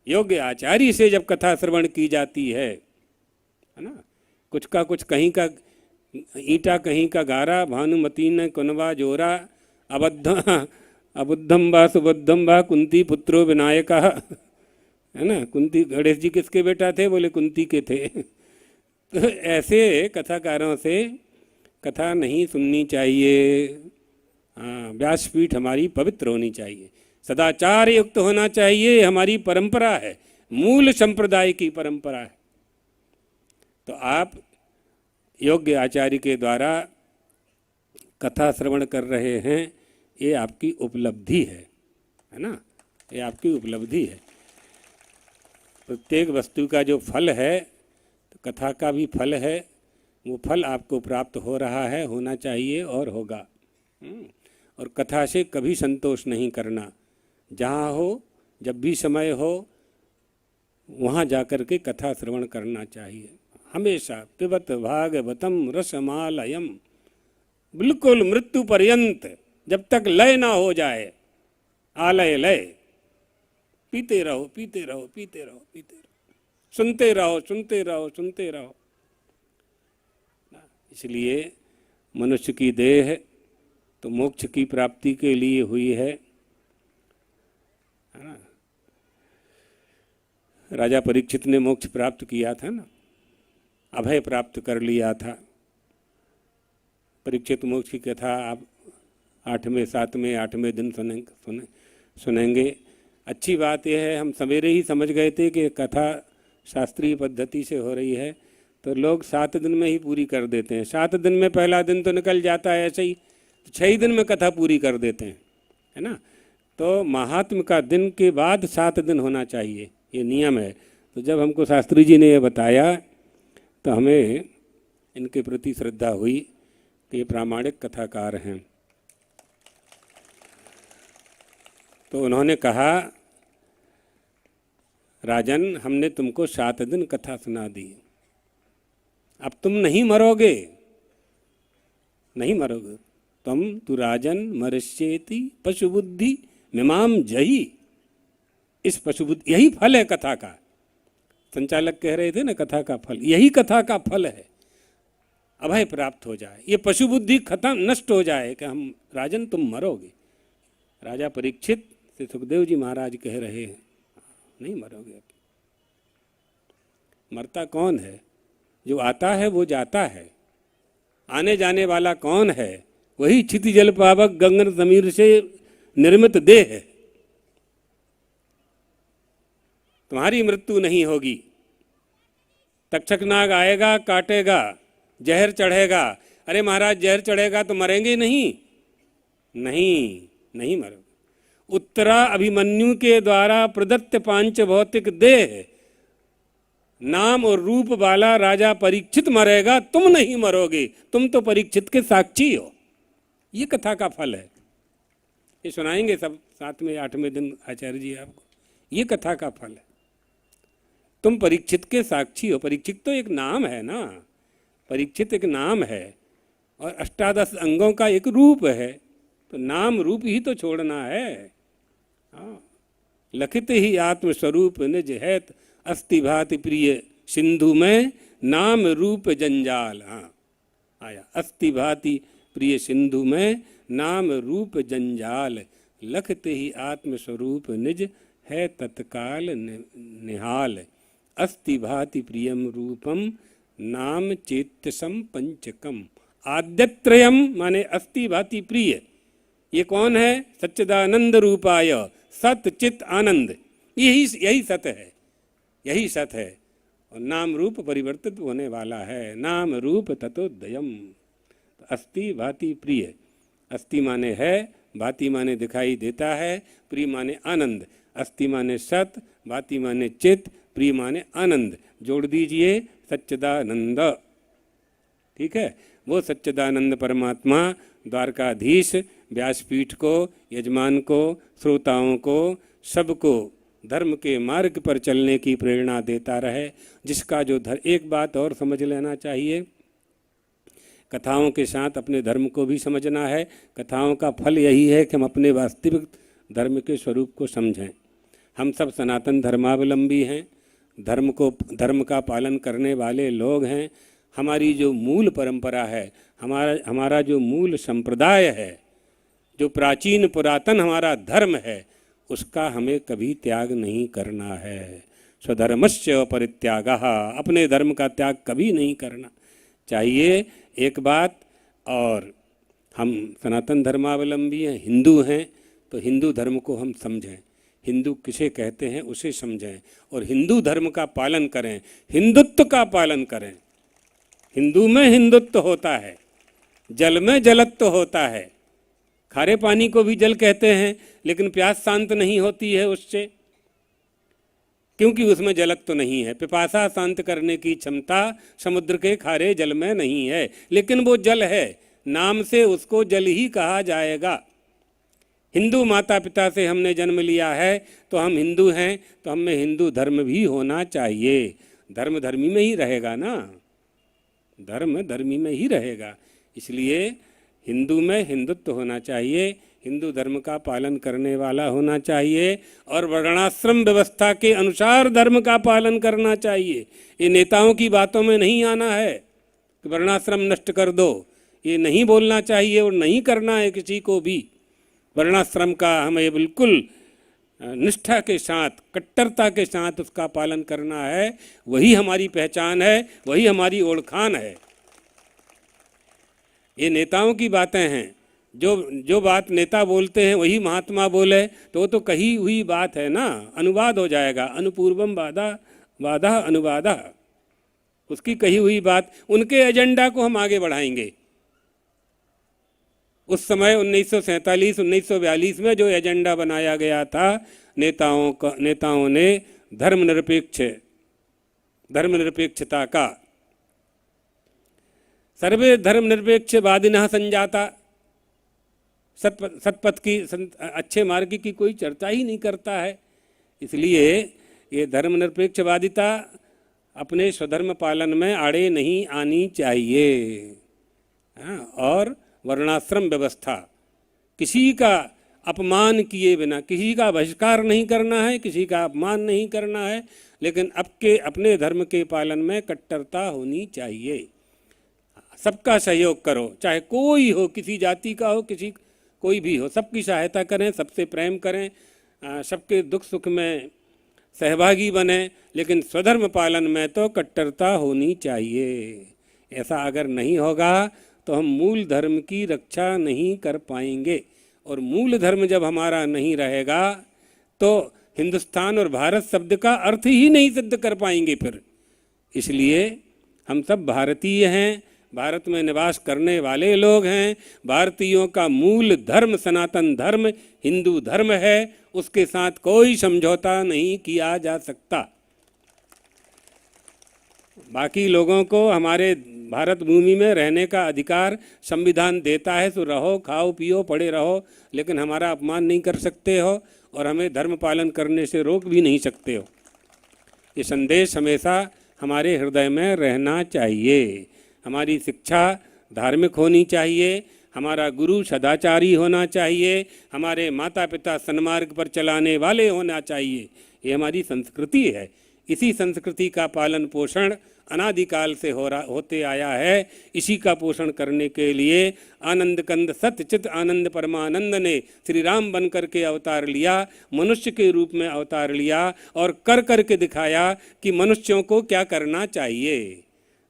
योग्य आचार्य से जब कथा श्रवण की जाती है ना, कुछ का कुछ, कहीं का ईंटा कहीं का गारा, भानुमती ने कुनवा जोरा, अबुद्धम वा सुबुद्धम वा कुंती पुत्रो विनायक, है ना। कुंती, गणेश जी किसके बेटा थे? बोले कुंती के थे। तो ऐसे कथाकारों से कथा नहीं सुननी चाहिए। हाँ, व्यासपीठ हमारी पवित्र होनी चाहिए, सदाचार युक्त होना चाहिए, हमारी परंपरा है, मूल संप्रदाय की परंपरा है। तो आप योग्य आचार्य के द्वारा कथा श्रवण कर रहे हैं, ये आपकी उपलब्धि है ना, ये आपकी उपलब्धि है। प्रत्येक वस्तु का जो फल है, तो कथा का भी फल है, वो फल आपको प्राप्त हो रहा है, होना चाहिए और होगा। और कथा से कभी संतोष नहीं करना। जहाँ हो, जब भी समय हो, वहाँ जाकर के कथा श्रवण करना चाहिए हमेशा। पिबत भागवतम रसमालयम, बिल्कुल मृत्यु पर्यंत, जब तक लय ना हो जाए, आलय लय, पीते रहो पीते रहो पीते रहो पीते रहो, सुनते रहो सुनते रहो सुनते रहो। इसलिए मनुष्य की देह तो मोक्ष की प्राप्ति के लिए हुई है ना। राजा परीक्षित ने मोक्ष प्राप्त किया था ना, अभय प्राप्त कर लिया था। परीक्षित मोक्ष की कथा आप 8वें 7वें 8वें दिन सुनेंगे। अच्छी बात यह है, हम सवेरे ही समझ गए थे कि कथा शास्त्रीय पद्धति से हो रही है, तो लोग 7 दिन में ही पूरी कर देते हैं। 7 दिन में पहला दिन तो निकल जाता है ऐसे ही, 6 दिन में कथा पूरी कर देते हैं, है ना। तो महात्म का दिन के बाद 7 दिन होना चाहिए, ये नियम है। तो जब हमको शास्त्री जी ने ये बताया तो हमें इनके प्रति श्रद्धा हुई कि ये प्रामाणिक कथाकार हैं। तो उन्होंने कहा, राजन, हमने तुमको 7 दिन कथा सुना दी, अब तुम नहीं मरोगे, नहीं मरोगे तुम। तु राजन मरिष्येति पशुबुद्धि मिमाम जही। इस पशुबुद्धि, यही फल है कथा का। संचालक कह रहे थे ना, कथा का फल, यही कथा का फल है। अभय प्राप्त हो जाए, ये पशुबुद्धि खत्म, नष्ट हो जाए कि हम, राजन तुम मरोगे। राजा परीक्षित से सुखदेव जी महाराज कह रहे हैं, नहीं मरोगे। मरता कौन है? जो आता है वो जाता है, आने जाने वाला कौन है? वही क्षिति जल पावक गगन समीर से निर्मित देह है। तुम्हारी मृत्यु नहीं होगी। तक्षक नाग आएगा, काटेगा, जहर चढ़ेगा। अरे महाराज जहर चढ़ेगा तो मरेंगे नहीं? नहीं मरोगे। उत्तरा अभिमन्यु के द्वारा प्रदत्त पांच भौतिक देह, नाम और रूप वाला राजा परीक्षित मरेगा, तुम नहीं मरोगे। तुम तो परीक्षित के साक्षी हो। ये कथा का फल है। ये सुनाएंगे सब साथ में 8वें दिन आचार्य जी आपको। ये कथा का फल है। तुम परीक्षित के साक्षी हो। परीक्षित तो एक नाम है ना, परीक्षित एक नाम है और 18 अंगों का एक रूप है। तो नाम रूप ही तो छोड़ना है। हाँ, लखित ही आत्मस्वरूप निज हैत, अस्ति भाति प्रिय सिंधु में नाम रूप जंजाल। हाँ आया, अस्ति भाति प्रिय सिंधु में नाम रूप जंजाल, लखत ही आत्मस्वरूप निज है तत्काल निहाल। अस्ति भाति प्रियम रूपम नाम चेतसम पंचकम। आद्यत्रयम माने अस्ति भाति प्रिय। ये कौन है? सच्चिदानंद रूपाय सत चित आनंद। यही सत है, यही सत है। और नाम रूप परिवर्तित होने वाला है। नाम रूप ततोदयम। अस्ति भाति प्रिय। अस्ति माने है, भाति माने दिखाई देता है, प्रिय माने आनंद। अस्ति माने सत, भाति माने चित, प्रिय माने आनंद। जोड़ दीजिए सच्चिदानंद। ठीक है, वो सच्चिदानंद परमात्मा द्वारकाधीश व्यासपीठ को, यजमान को, श्रोताओं को, सबको धर्म के मार्ग पर चलने की प्रेरणा देता रहे। जिसका जो एक बात और समझ लेना चाहिए, कथाओं के साथ अपने धर्म को भी समझना है। कथाओं का फल यही है कि हम अपने वास्तविक धर्म के स्वरूप को समझें। हम सब सनातन धर्मावलंबी हैं, धर्म का पालन करने वाले लोग हैं। हमारी जो मूल परंपरा है, हमारा जो मूल संप्रदाय है, जो प्राचीन पुरातन हमारा धर्म है, उसका हमें कभी त्याग नहीं करना है। स्वधर्मस्य परित्यागः, अपने धर्म का त्याग कभी नहीं करना चाहिए। एक बात और, हम सनातन धर्मावलंबी हैं, हिंदू हैं, तो हिंदू धर्म को हम समझें। हिंदू किसे कहते हैं उसे समझें और हिंदू धर्म का पालन करें, हिंदुत्व का पालन करें। हिंदू में हिंदुत्व होता है, जल में जलत्व होता है। खारे पानी को भी जल कहते हैं, लेकिन प्यास शांत नहीं होती है उससे, क्योंकि उसमें जलत्व नहीं है। पिपासा शांत करने की क्षमता समुद्र के खारे जल में नहीं है, लेकिन वो जल है, नाम से उसको जल ही कहा जाएगा। हिंदू माता पिता से हमने जन्म लिया है तो हम हिंदू हैं, तो हमें हिंदू धर्म भी होना चाहिए। धर्म धर्मी में ही रहेगा ना, धर्म धर्मी में ही रहेगा। इसलिए हिंदू में हिंदुत्व होना चाहिए, हिंदू धर्म का पालन करने वाला होना चाहिए और वर्णाश्रम व्यवस्था के अनुसार धर्म का पालन करना चाहिए। ये नेताओं की बातों में नहीं आना है कि वर्णाश्रम नष्ट कर दो, ये नहीं बोलना चाहिए और नहीं करना है किसी को भी। वर्णाश्रम का हमें बिल्कुल निष्ठा के साथ, कट्टरता के साथ उसका पालन करना है। वही हमारी पहचान है, वही हमारी ओळखान है। ये नेताओं की बातें हैं, जो बात नेता बोलते हैं वही महात्मा बोले, तो वो तो कही हुई बात है ना, अनुवाद हो जाएगा। अनुपूर्वम वादा अनुवादा, उसकी कही हुई बात, उनके एजेंडा को हम आगे बढ़ाएंगे। उस समय 1947-1942 में जो एजेंडा बनाया गया था नेताओं ने धर्मनिरपेक्षता का, सर्वे धर्मनिरपेक्षवादिनः संजाता, सतपथ की अच्छे मार्ग की कोई चर्चा ही नहीं करता है। इसलिए ये धर्मनिरपेक्षवादिता अपने स्वधर्म पालन में आड़े नहीं आनी चाहिए। और वर्णाश्रम व्यवस्था, किसी का अपमान किए बिना, किसी का बहिष्कार नहीं करना है, किसी का अपमान नहीं करना है, लेकिन अपने धर्म के पालन में कट्टरता होनी चाहिए। सबका सहयोग करो, चाहे कोई हो, किसी जाति का हो, कोई भी हो, सबकी सहायता करें, सबसे प्रेम करें, सबके दुख सुख में सहभागी बने, लेकिन स्वधर्म पालन में तो कट्टरता होनी चाहिए। ऐसा अगर नहीं होगा तो हम मूल धर्म की रक्षा नहीं कर पाएंगे। और मूल धर्म जब हमारा नहीं रहेगा तो हिंदुस्तान और भारत शब्द का अर्थ ही नहीं सिद्ध कर पाएंगे फिर। इसलिए हम सब भारतीय हैं, भारत में निवास करने वाले लोग हैं। भारतीयों का मूल धर्म सनातन धर्म हिंदू धर्म है, उसके साथ कोई समझौता नहीं किया जा सकता। बाकी लोगों को हमारे भारत भूमि में रहने का अधिकार संविधान देता है, तो रहो, खाओ, पियो, पड़े रहो, लेकिन हमारा अपमान नहीं कर सकते हो और हमें धर्म पालन करने से रोक भी नहीं सकते हो। ये संदेश हमेशा हमारे हृदय में रहना चाहिए। हमारी शिक्षा धार्मिक होनी चाहिए, हमारा गुरु सदाचारी होना चाहिए, हमारे माता पिता सन्मार्ग पर चलाने वाले होना चाहिए। ये हमारी संस्कृति है। इसी संस्कृति का पालन पोषण अनादिकाल से होते आया है। इसी का पोषण करने के लिए आनंद कंद सत्यचित आनंद परमानंद ने श्री राम बन करके अवतार लिया, मनुष्य के रूप में अवतार लिया और कर करके दिखाया कि मनुष्यों को क्या करना चाहिए।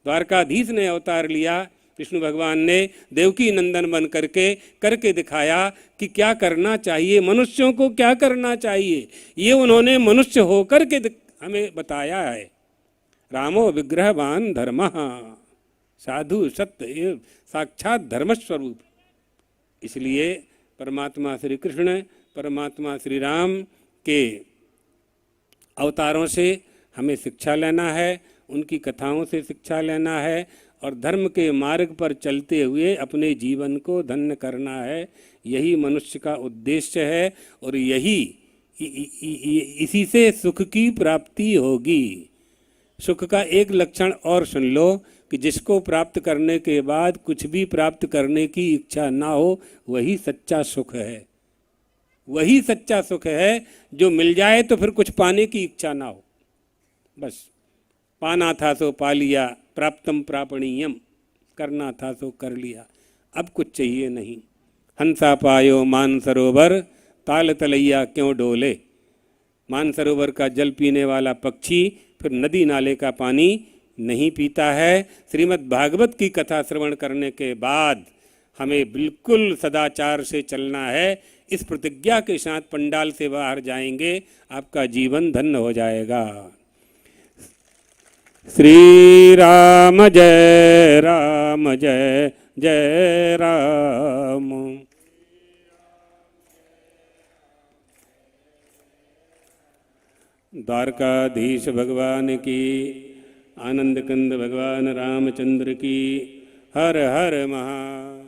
द्वारकाधीश ने अवतार लिया, विष्णु भगवान ने देवकी नंदन बन करके दिखाया कि क्या करना चाहिए, मनुष्यों को क्या करना चाहिए। ये उन्होंने मनुष्य होकर के हमें बताया है। रामो विग्रहवान धर्मः, साधु सत्य ये साक्षात धर्म स्वरूप। इसलिए परमात्मा श्री कृष्ण, परमात्मा श्री राम के अवतारों से हमें शिक्षा लेना है, उनकी कथाओं से शिक्षा लेना है और धर्म के मार्ग पर चलते हुए अपने जीवन को धन्य करना है। यही मनुष्य का उद्देश्य है और यही इसी से सुख की प्राप्ति होगी। सुख का एक लक्षण और सुन लो कि जिसको प्राप्त करने के बाद कुछ भी प्राप्त करने की इच्छा ना हो, वही सच्चा सुख है। वही सच्चा सुख है जो मिल जाए तो फिर कुछ पाने की इच्छा ना हो। बस पाना था सो पा लिया, प्राप्तम प्रापणीयम, करना था सो कर लिया, अब कुछ चाहिए नहीं। हंसा पायो मान सरोवर, ताल तलैया क्यों डोले। मान सरोवर का जल पीने वाला पक्षी फिर नदी नाले का पानी नहीं पीता है। श्रीमद् भागवत की कथा श्रवण करने के बाद हमें बिल्कुल सदाचार से चलना है। इस प्रतिज्ञा के साथ पंडाल से बाहर जाएंगे, आपका जीवन धन्य हो जाएगा। श्री राम जय जय राम। द्वारकाधीश भगवान की, आनंद कंद भगवान रामचंद्र की। हर हर महा